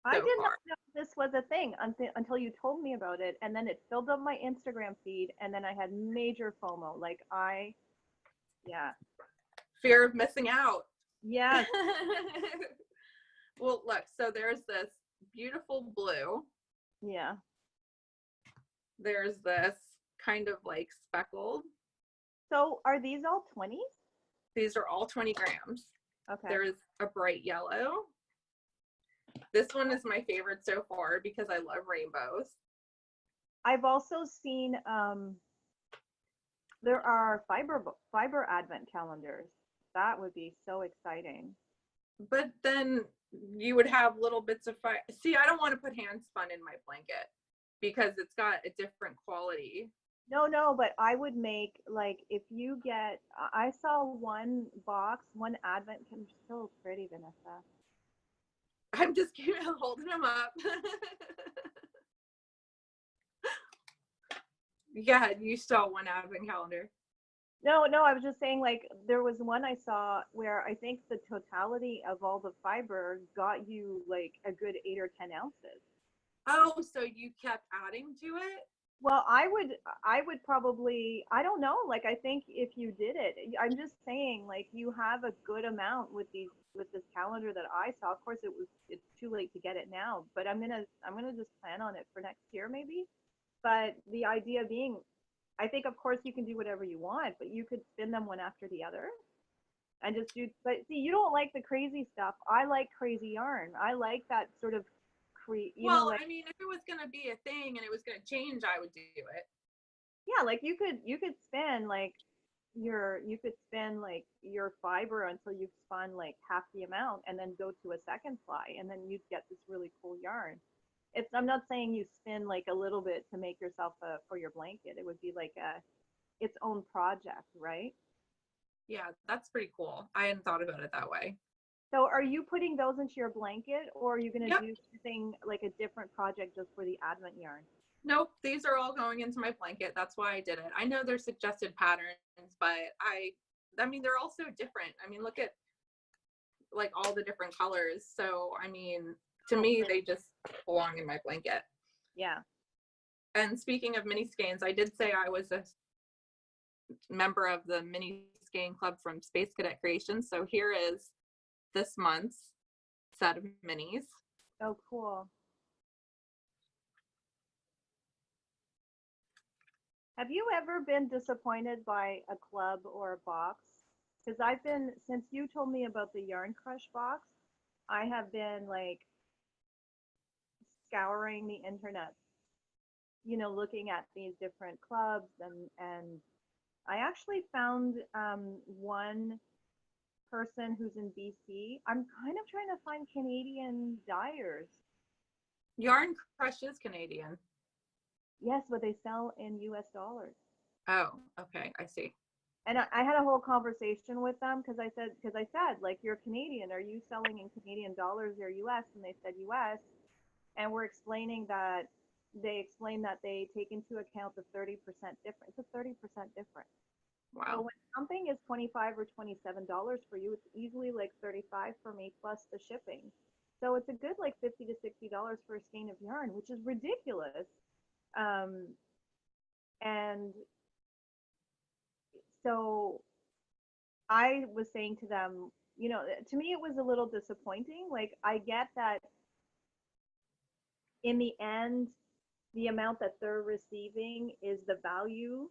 I did not know this was a thing until you told me about it, and then it filled up my Instagram feed, and then I had major FOMO. Like yeah. Fear of missing out. Yeah. Well, look, so there's this beautiful blue. Yeah. There's this kind of like speckled. So are these all 20s? These are all 20 grams. Okay. There's a bright yellow. This one is my favorite so far because I love rainbows. I've also seen there are fiber advent calendars. That would be so exciting. But then you would have little bits of fire. See, I don't want to put hand spun in my blanket because it's got a different quality. No, but I would make, like, if you get, I saw one box, one advent, so pretty, Vanessa. I'm just holding them up. Yeah, you saw one advent calendar. No, I was just saying, like, there was one I saw where I think the totality of all the fiber got you like a good 8 or 10 ounces. Oh, so you kept adding to it? Well, I would probably, I don't know, like, I think if you did it, I'm just saying, like, you have a good amount with this calendar that I saw. Of course, it's too late to get it now, but I'm gonna just plan on it for next year maybe. But the idea being, I think of course you can do whatever you want, but you could spin them one after the other and just do. But see, you don't like the crazy stuff. I like crazy yarn. I like that sort of I mean, if it was gonna be a thing and it was gonna change, I would do it. Yeah, like you could spin like your fiber until you've spun like half the amount and then go to a second ply and then you'd get this really cool yarn. I'm not saying you spin like a little bit to make yourself for your blanket. It would be like its own project, right? Yeah, that's pretty cool. I hadn't thought about it that way. So are you putting those into your blanket, or are you going to Yep. do something like a different project just for the advent yarn? Nope, these are all going into my blanket. That's why I did it. I know they're suggested patterns, but I mean, they're all so different. I mean, look at like all the different colors. So, I mean, to me, they just belong in my blanket. Yeah. And speaking of mini skeins, I did say I was a member of the mini skein club from Space Cadet Creations. So here is this month's set of minis. Oh, cool. Have you ever been disappointed by a club or a box? Because I've been, since you told me about the Yarn Crush box, I have been like scouring the internet, looking at these different clubs, and I actually found one person who's in BC. I'm kind of trying to find Canadian dyers. Yarn Crush is Canadian. Yes, but they sell in US dollars. Oh, okay, I see. And I had a whole conversation with them because I said, like, you're Canadian. Are you selling in Canadian dollars or US? And they said US. And we're explaining that they explain that they take into account the 30% difference. It's a 30% difference. So Wow. when something is 25 or $27 for you, it's easily like 35 for me plus the shipping. So it's a good like $50 to $60 for a skein of yarn, which is ridiculous. Um, and so I was saying to them, to me it was a little disappointing. Like I get that in the end, the amount that they're receiving is the value.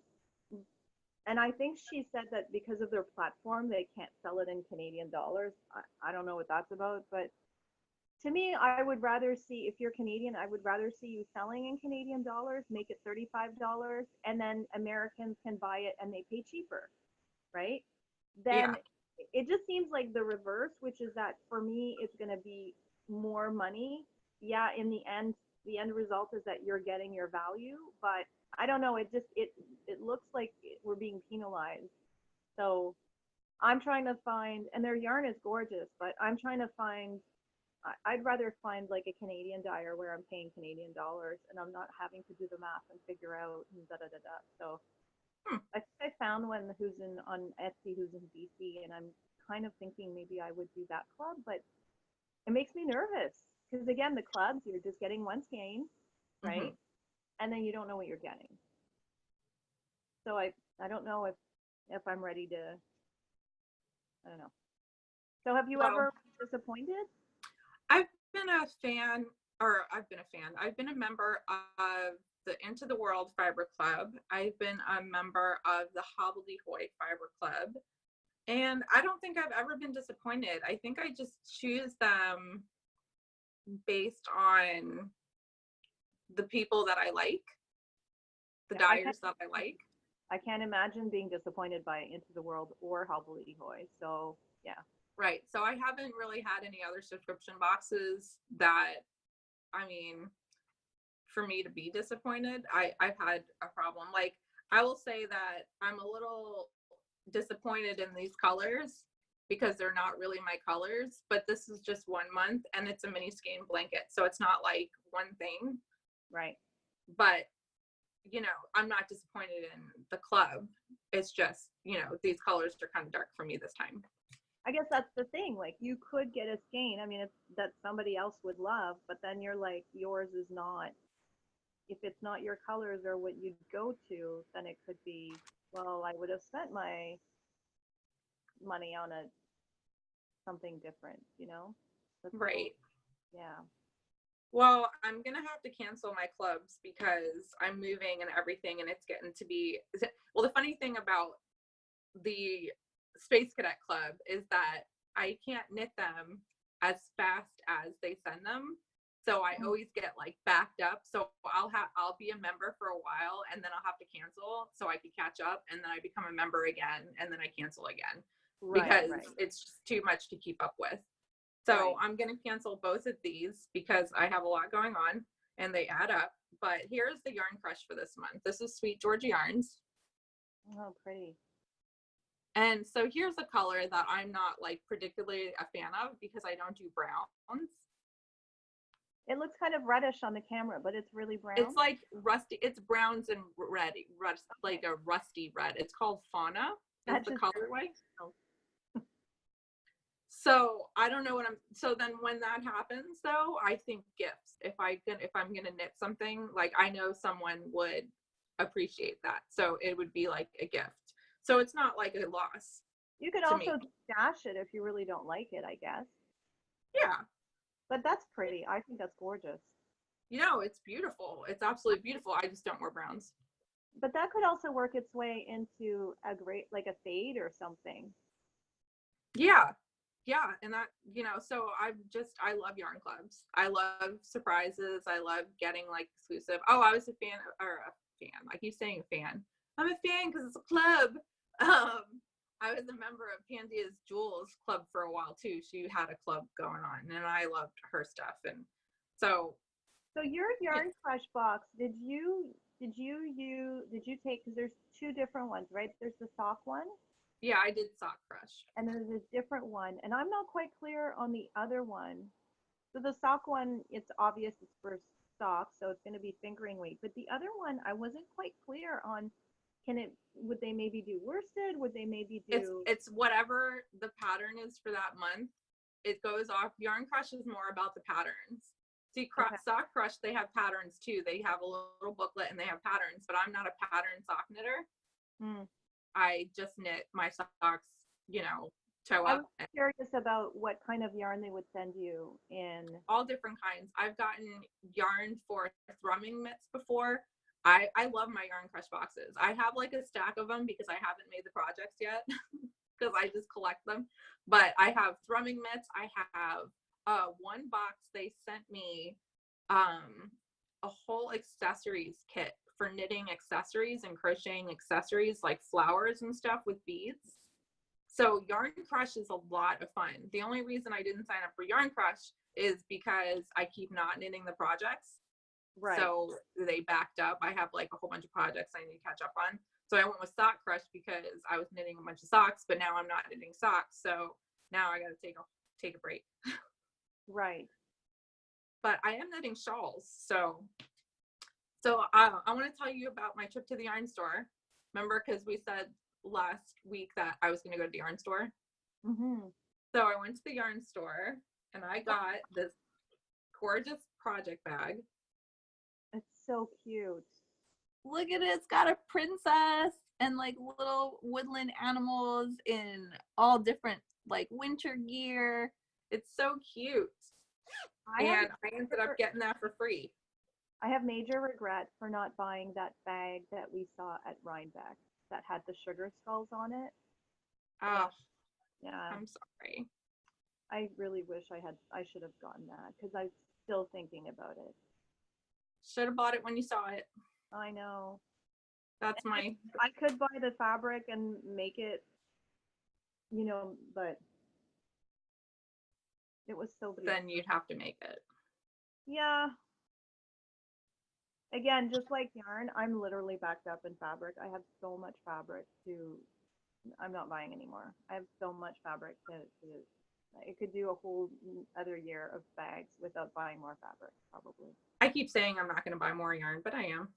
And I think she said that because of their platform, they can't sell it in Canadian dollars. I don't know what that's about, but to me, I would rather see, if you're Canadian, I would rather see you selling in Canadian dollars, make it $35, and then Americans can buy it and they pay cheaper, right? Yeah. Then it just seems like the reverse, which is that for me, it's going to be more money. Yeah, in the end result is that you're getting your value, but I don't know. It looks like we're being penalized. So I'm trying to find, and their yarn is gorgeous, but I'm trying to find. I'd rather find like a Canadian dyer where I'm paying Canadian dollars and I'm not having to do the math and figure out and da da da da. So I think I found one who's in on Etsy who's in BC, and I'm kind of thinking maybe I would do that club, but it makes me nervous because again, the clubs you're just getting one skein, right? And then you don't know what you're getting. So I don't know if I'm ready to. I don't know. So have you Well, ever been disappointed? I've been a fan, or I've been a fan. I've been a member of the Into the World Fiber Club. I've been a member of the Hobbledehoy Fiber Club. And I don't think I've ever been disappointed. I think I just choose them based on the people that I like, the Yeah, dyers that I like. I can't imagine being disappointed by Into the World or Hobbledehoy. So yeah. Right. So I haven't really had any other subscription boxes that, I mean, for me to be disappointed, I've had a problem. Like, I will say that I'm a little disappointed in these colors because they're not really my colors, but this is just 1 month and it's a mini skein blanket. So it's not like one thing. Right. But, I'm not disappointed in the club. It's just, these colors are kind of dark for me this time. I guess that's the thing. Like you could get a skein. I mean, if that somebody else would love, but then you're like, yours is not. If it's not your colors or what you'd go to, then it could be, well, I would have spent my money on something different, That's Right. yeah. Well, I'm going to have to cancel my clubs because I'm moving and everything, and it's getting to be, well, the funny thing about the Space Cadet Club is that I can't knit them as fast as they send them. So I always get like backed up. So I'll be a member for a while and then I'll have to cancel so I can catch up, and then I become a member again and then I cancel again because it's just too much to keep up with. So I'm going to cancel both of these because I have a lot going on and they add up. But here's the yarn crush for this month. This is Sweet George Yarns. Oh, pretty. And so here's a color that I'm not like particularly a fan of because I don't do browns. It looks kind of reddish on the camera, but it's really brown. It's like rusty. It's browns and red, like a rusty red. It's called Fauna. Is the colorway. So I don't know what so then when that happens though, I think gifts. If I'm gonna knit something, like I know someone would appreciate that. So it would be like a gift. So it's not like a loss. You could also dash it if you really don't like it, I guess. Yeah. But that's pretty. I think that's gorgeous. It's beautiful. It's absolutely beautiful. I just don't wear browns. But that could also work its way into like a fade or something. Yeah. Yeah. And that, so I love yarn clubs. I love surprises. I love getting like exclusive. Oh, I was a fan. I keep saying fan. I'm a fan because it's a club. I was a member of Pandia's Jewels club for a while too. She had a club going on and I loved her stuff. And so your yarn crush box, did you did you take, because there's two different ones, right? There's the sock one, Yeah, I did Sock Crush. and then there's a different one, and I'm not quite clear on the other one. So the sock one, it's obvious it's for socks, so it's going to be fingering weight. But the other one, I wasn't quite clear on. Would they maybe do worsted? Would they maybe do? It's whatever the pattern is for that month. It goes off. Yarn Crush is more about the patterns. See, Okay. Sock Crush, they have patterns too. They have a little booklet and they have patterns, but I'm not a pattern sock knitter. Hmm. I just knit my socks, toe I'm up. And curious about what kind of yarn they would send you in. all different kinds. I've gotten yarn for thrumming mitts before. I love my Yarn Crush boxes. I have like a stack of them because I haven't made the projects yet because I just collect them. But I have thrumming mitts. I have one box they sent me a whole accessories kit for knitting accessories and crocheting accessories like flowers and stuff with beads. So Yarn Crush is a lot of fun. The only reason I didn't sign up for Yarn Crush is because I keep not knitting the projects. Right. So they backed up. I have like a whole bunch of projects I need to catch up on. So I went with Sock Crush because I was knitting a bunch of socks, but now I'm not knitting socks. So now I got to take a break. Right. But I am knitting shawls. So I want to tell you about my trip to the yarn store. Remember, because we said last week that I was going to go to the yarn store. Mm-hmm. So I went to the yarn store and I got this gorgeous project bag. It's so cute. Look at it. It's got a princess and like little woodland animals in all different like winter gear. It's so cute. And I ended up getting that for free. I have major regret for not buying that bag that we saw at Rhinebeck that had the sugar skulls on it. Oh, yeah. I'm sorry. I really wish I should have gotten that because I'm still thinking about it. Should have bought it when you saw it. I know. That's I could buy the fabric and make it, but it was so beautiful. Then you'd have to make it. Yeah. Again, just like yarn, I'm literally backed up in fabric. I have so much fabric I'm not buying anymore. I have so much fabric I could do a whole other year of bags without buying more fabric, probably. I keep saying I'm not going to buy more yarn, but I am.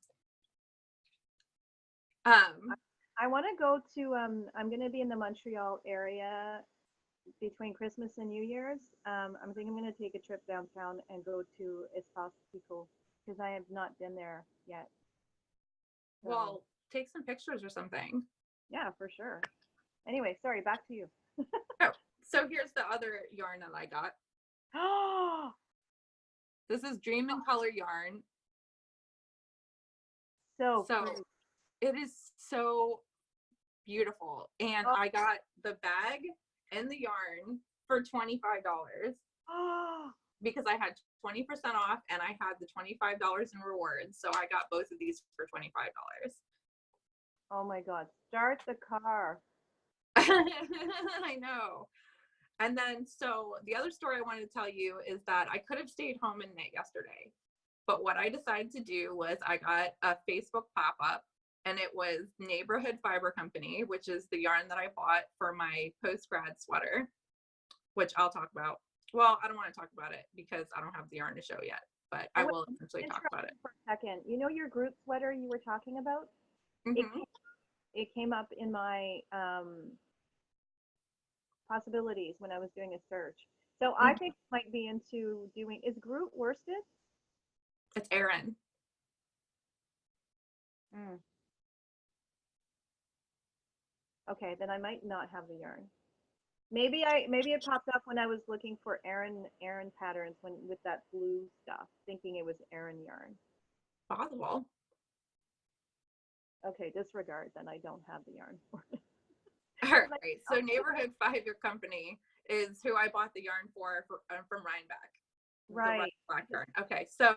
I want to go to, I'm going to be in the Montreal area between Christmas and New Year's. I'm thinking I'm going to take a trip downtown and go to Espace Pico because I have not been there yet. So. Well, take some pictures or something. Yeah, for sure. Anyway, sorry, back to you. Oh, so here's the other yarn that I got. Oh, this is Dream in Color yarn. So pretty. It is so beautiful. And I got the bag and the yarn for $25 because I had 20% off and I had the $25 in rewards. So I got both of these for $25. Oh my God. Start the car. I know. And then, so the other story I wanted to tell you is that I could have stayed home and knit yesterday. But what I decided to do was I got a Facebook pop-up and it was Neighborhood Fiber Company, which is the yarn that I bought for my post-grad sweater, which I'll talk about. Well, I don't want to talk about it because I don't have the yarn to show yet, but I will eventually talk about it. For a second, you know your group sweater you were talking about? Mm-hmm. It came up in my possibilities when I was doing a search. So I think I might be into doing, is Groot worsted? It's Erin. Okay, then I might not have the yarn. Maybe it popped up when I was looking for Erin patterns with that blue stuff, thinking it was Erin yarn. Possible. Okay, disregard, then I don't have the yarn for it. All right, so Neighborhood Fiber Company is who I bought the yarn from Rhinebeck. Right. Black yarn. Okay, so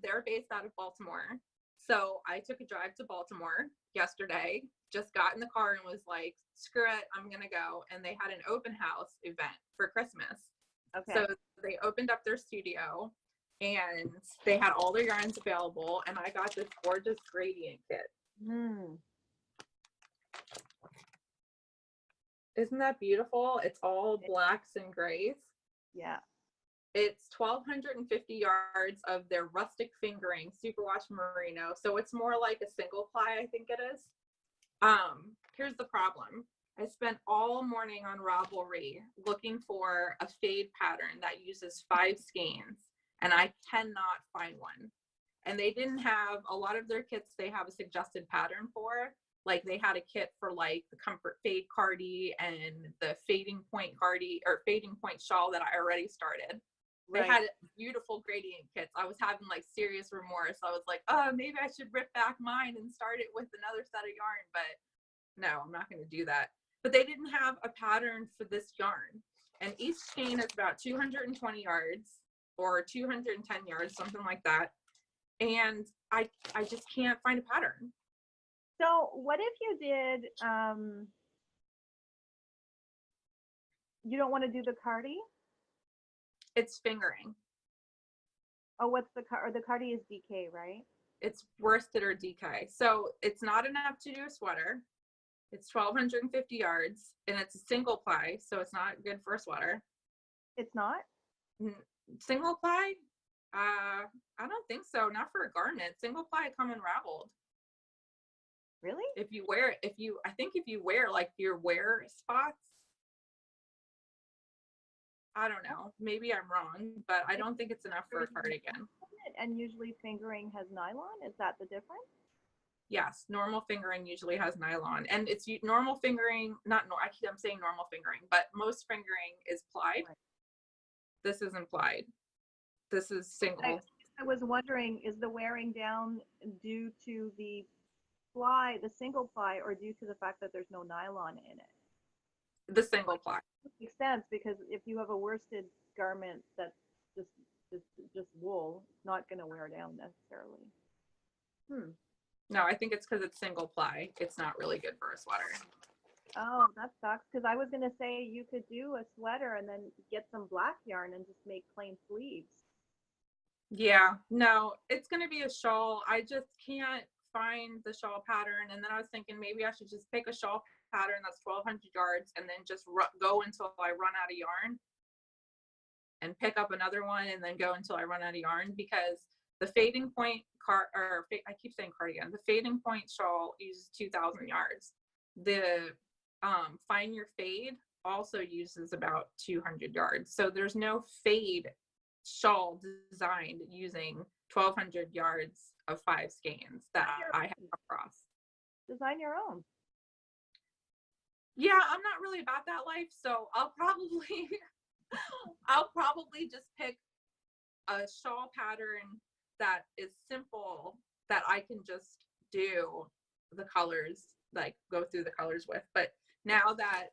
they're based out of Baltimore. So I took a drive to Baltimore yesterday, just got in the car and was like, screw it, I'm gonna go. And they had an open house event for Christmas. Okay. So they opened up their studio and they had all their yarns available, and I got this gorgeous gradient kit. Isn't that beautiful? It's all blacks and grays. Yeah. It's 1,250 yards of their rustic fingering superwash merino. So it's more like a single ply, I think it is. Here's the problem. I spent all morning on Ravelry looking for a fade pattern that uses 5 skeins, and I cannot find one. And they didn't have a lot of their kits. They have a suggested pattern for. Like they had a kit for like the comfort fade cardi and the fading point cardi or fading point shawl that I already started. They Right. had beautiful gradient kits. I was having like serious remorse. I was like, oh, maybe I should rip back mine and start it with another set of yarn, but no, I'm not going to do that. But they didn't have a pattern for this yarn. And each skein is about 220 yards or 210 yards, something like that. And I just can't find a pattern. So what if you did, you don't want to do the cardi? It's fingering. Oh, what's the the cardi is DK, right? It's worsted or DK. So it's not enough to do a sweater. It's 1,250 yards and it's a single ply. So it's not good for a sweater. It's not? Single ply? I don't think so. Not for a garment. Single ply come unraveled. Really? If you wear, I think if you wear like your wear spots, I don't know. Maybe I'm wrong, but I don't think it's enough for a cardigan. And usually fingering has nylon. Is that the difference? Yes, normal fingering usually has nylon, and it's normal fingering. I'm saying normal fingering, but most fingering is plied. Right. This isn't plied. This is single. I was wondering, is the wearing down due to the ply, the single ply, or due to the fact that there's no nylon in it? The single ply. It makes sense, because if you have a worsted garment that's just wool, it's not going to wear down necessarily. No, I think it's because it's single ply. It's not really good for a sweater. Oh, that sucks, because I was going to say you could do a sweater and then get some black yarn and just make plain sleeves. Yeah, no, it's going to be a shawl. I just can't find the shawl pattern. And then I was thinking maybe I should just pick a shawl pattern that's 1,200 yards and then just go until I run out of yarn and pick up another one and then go until I run out of yarn, because the fading point I keep saying cardigan. The fading point shawl uses 2,000 yards. The Find Your Fade also uses about 200 yards. So there's no fade shawl designed using 1,200 yards of 5 skeins that I have come across. Design your own. Yeah, I'm not really about that life, so I'll probably just pick a shawl pattern that is simple, that I can just do the colors, like go through the colors with. But now that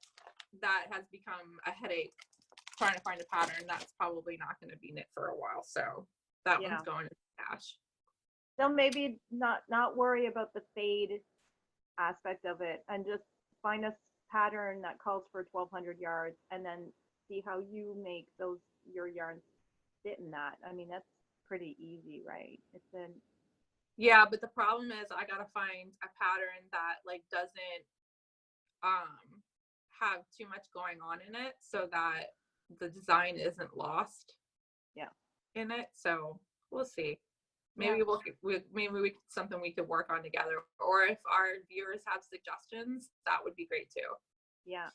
has become a headache, trying to find a pattern, that's probably not going to be knit for a while. So that one's going to cash. So maybe not worry about the fade aspect of it, and just find a pattern that calls for 1,200 yards, and then see how you make your yarns fit in that. I mean, that's pretty easy, right? Yeah, but the problem is I gotta find a pattern that like doesn't have too much going on in it, so that the design isn't lost in it. So we'll see. Maybe maybe something we could work on together, or if our viewers have suggestions, that would be great too. Yeah,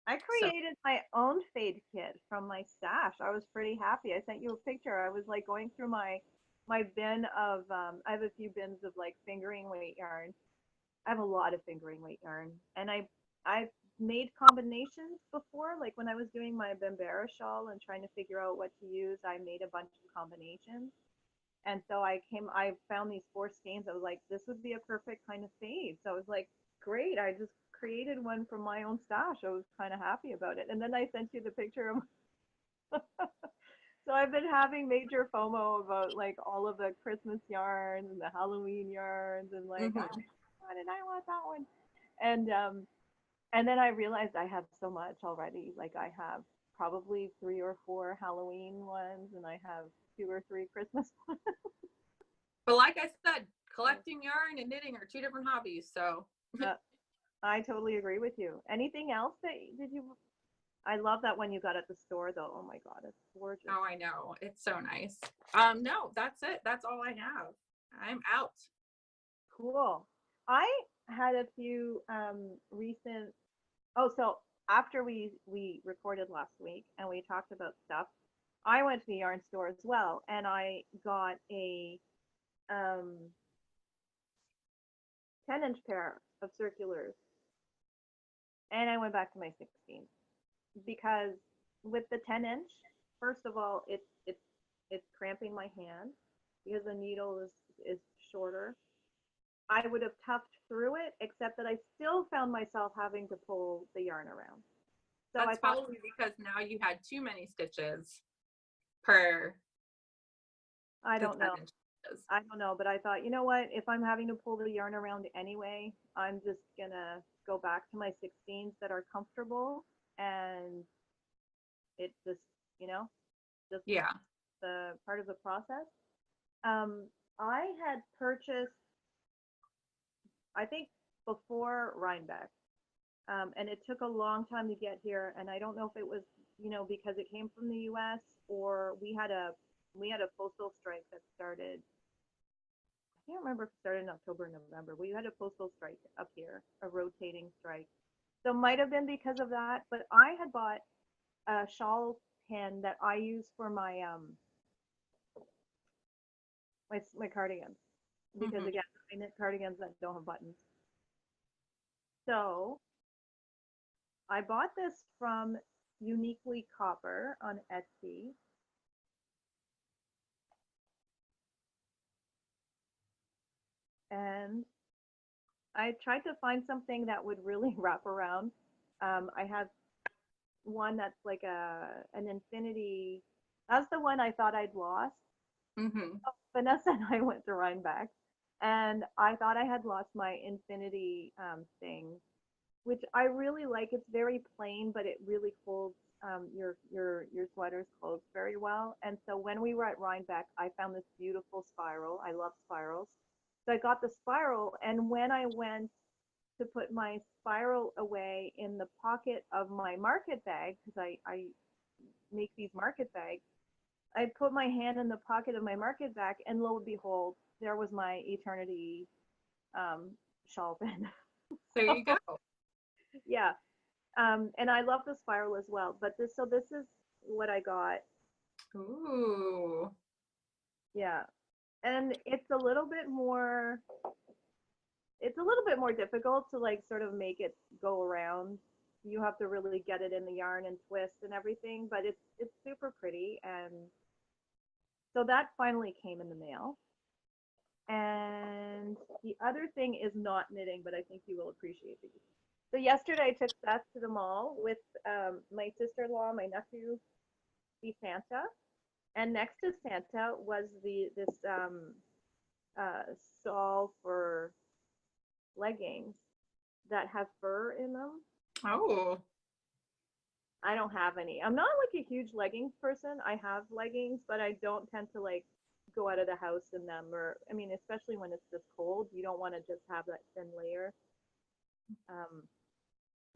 I created my own fade kit from my stash. I was pretty happy. I sent you a picture. I was like going through my bin of I have a few bins of like fingering weight yarn. I have a lot of fingering weight yarn, and I've made combinations before, like when I was doing my Bambara shawl and trying to figure out what to use. I made a bunch of combinations, and so I found these 4 skeins. I was like, this would be a perfect kind of fade. So I was like, great, I just created one from my own stash. I was kind of happy about it. And then I sent you the picture of so I've been having major FOMO about like all of the Christmas yarns and the Halloween yarns, and like, I want that one. And then I realized I have so much already. Like I have probably 3 or 4 Halloween ones, and I have 2 or 3 Christmas ones. But like I said, collecting yarn and knitting are 2 different hobbies. So I totally agree with you. Anything else that did you? I love that one you got at the store though. Oh my God, it's gorgeous. oh, I know. It's so nice. No, that's it. That's all I have. I'm out. Cool. I had a few recent. Oh, so after we recorded last week and we talked about stuff, I went to the yarn store as well, and I got a um 10-inch pair of circulars, and I went back to my 16 because with the 10-inch, first of all, it's cramping my hand because the needle is shorter. I would have toughed through it, except that I still found myself having to pull the yarn around. So That's I thought, probably because now you had too many stitches per I the don't 10 know. inches. I don't know, but I thought, you know what? If I'm having to pull the yarn around anyway, I'm just gonna go back to my 16s that are comfortable, and it just, you know, just Yeah. the part of the process. I had purchased, I think, before Rhinebeck, and it took a long time to get here, and I don't know if it was, because it came from the U.S. or we had a postal strike that started. I can't remember if it started in October or November. We had a postal strike up here, a rotating strike. So it might have been because of that, but I had bought a shawl pin that I use for my cardigans, because again, I knit cardigans that don't have buttons. So I bought this from Uniquely Copper on Etsy. And I tried to find something that would really wrap around. I have one that's like an infinity. That's the one I thought I'd lost. Mm-hmm. Vanessa and I went to Rhinebeck, and I thought I had lost my infinity thing, which I really like. It's very plain, but it really holds your sweater's clothes very well. And so when we were at Rhinebeck, I found this beautiful spiral. I love spirals. So I got the spiral, and when I went to put my spiral away in the pocket of my market bag, because I make these market bags, I put my hand in the pocket of my market bag, and lo and behold, there was my eternity shawl pin. There you go. Yeah. And I love the spiral as well. But this is what I got. Ooh. Yeah. And it's a little bit more difficult to like sort of make it go around. You have to really get it in the yarn and twist and everything, but it's super pretty. And so that finally came in the mail. And the other thing is not knitting, but I think you will appreciate these. So yesterday I took Seth to the mall with my sister-in-law, my nephew, see Santa, and next to Santa was this stall for leggings that have fur in them. Oh. I don't have any. I'm not like a huge leggings person. I have leggings, but I don't tend to like go out of the house in them, or I mean, especially when it's this cold, you don't want to just have that thin layer. Um,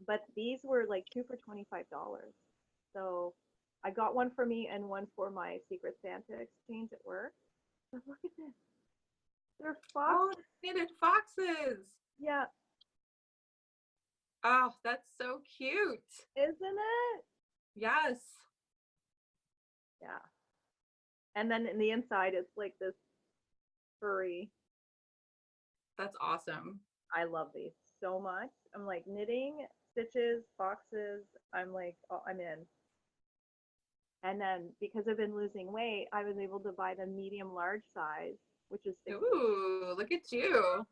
but these were like 2 for $25. So I got one for me and one for my Secret Santa exchange at work. But look at this. They're Oh, foxes. knitted foxes. Yeah, Oh, that's so cute. isn't it? Yes. Yeah. And then in the inside, it's like this furry. That's awesome. I love these so much. I'm like knitting, stitches, boxes. I'm like, oh, I'm in. And then because I've been losing weight, I was able to buy the medium large size, which is 6. Ooh, look at you.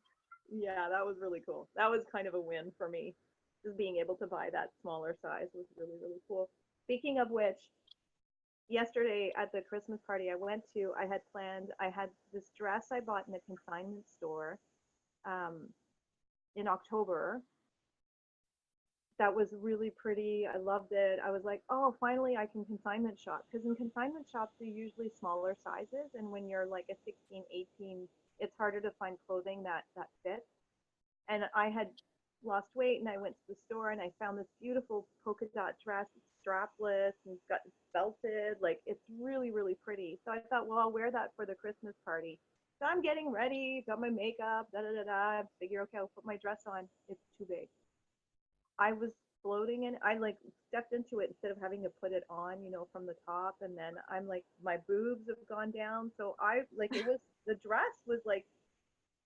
Yeah, that was really cool. That was kind of a win for me. Just being able to buy that smaller size was really, really cool. Speaking of which, yesterday at the Christmas party I went to, I had this dress I bought in a consignment store in October that was really pretty. I loved it. I was like, oh, finally I can consignment shop. Because in consignment shops, they're usually smaller sizes. And when you're like a 16, 18, it's harder to find clothing that fits. And I had lost weight and I went to the store and I found this beautiful polka dot dress. It's strapless and it's got it's belted. Like it's really, really pretty. So I thought, well, I'll wear that for the Christmas party. So I'm getting ready, got my makeup, da da da da. Figure, okay, I'll put my dress on. It's too big. I was floating in. I like stepped into it instead of having to put it on, from the top. And then I'm like, my boobs have gone down. So I like it was the dress was like,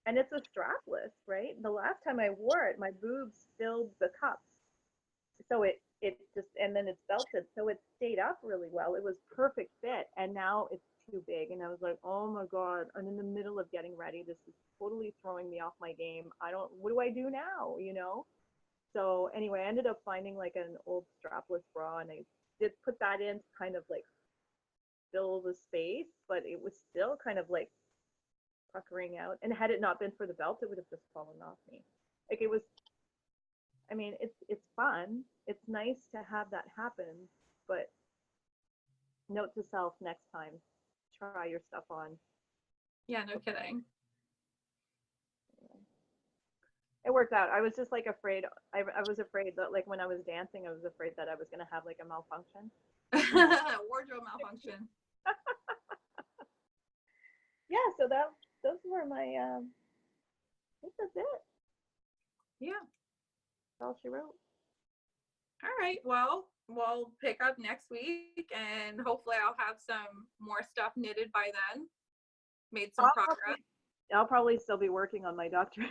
and it's a strapless, right? The last time I wore it, my boobs filled the cups. So it just and then it's belted, so it stayed up really well. It was perfect fit, and now it's too big. And I was like, oh my god, I'm in the middle of getting ready. This is totally throwing me off my game. I don't. What do I do now? So anyway, I ended up finding like an old strapless bra, and I did put that in to kind of like fill the space, but it was still kind of like puckering out. And had it not been for the belt, it would have just fallen off me. Like it was. I mean, it's fun. It's nice to have that happen, but note to self next time, try your stuff on. Yeah, no kidding. It worked out. I was just like afraid. I was afraid that like when I was dancing, I was afraid that I was gonna have like a malfunction. Wardrobe malfunction. Yeah, so those were my I think that's it. Yeah. That's all she wrote. All right. Well, we'll pick up next week and hopefully I'll have some more stuff knitted by then. Made some progress. I'll probably still be working on my doctorate.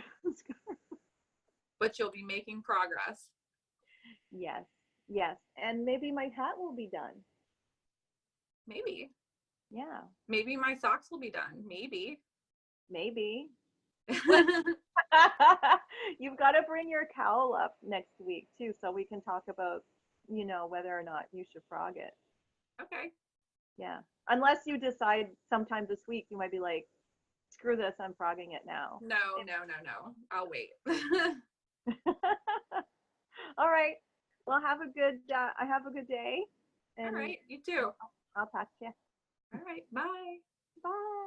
But you'll be making progress. Yes. Yes. And maybe my hat will be done. Maybe. Yeah. Maybe my socks will be done. Maybe. Maybe. You've got to bring your cowl up next week too, so we can talk about, whether or not you should frog it. Okay. Yeah. Unless you decide sometime this week, you might be like, screw this, I'm frogging it now. No. I'll wait. All right. Well, have a good day. And all right. You too. I'll talk to you. All right. Bye. Bye.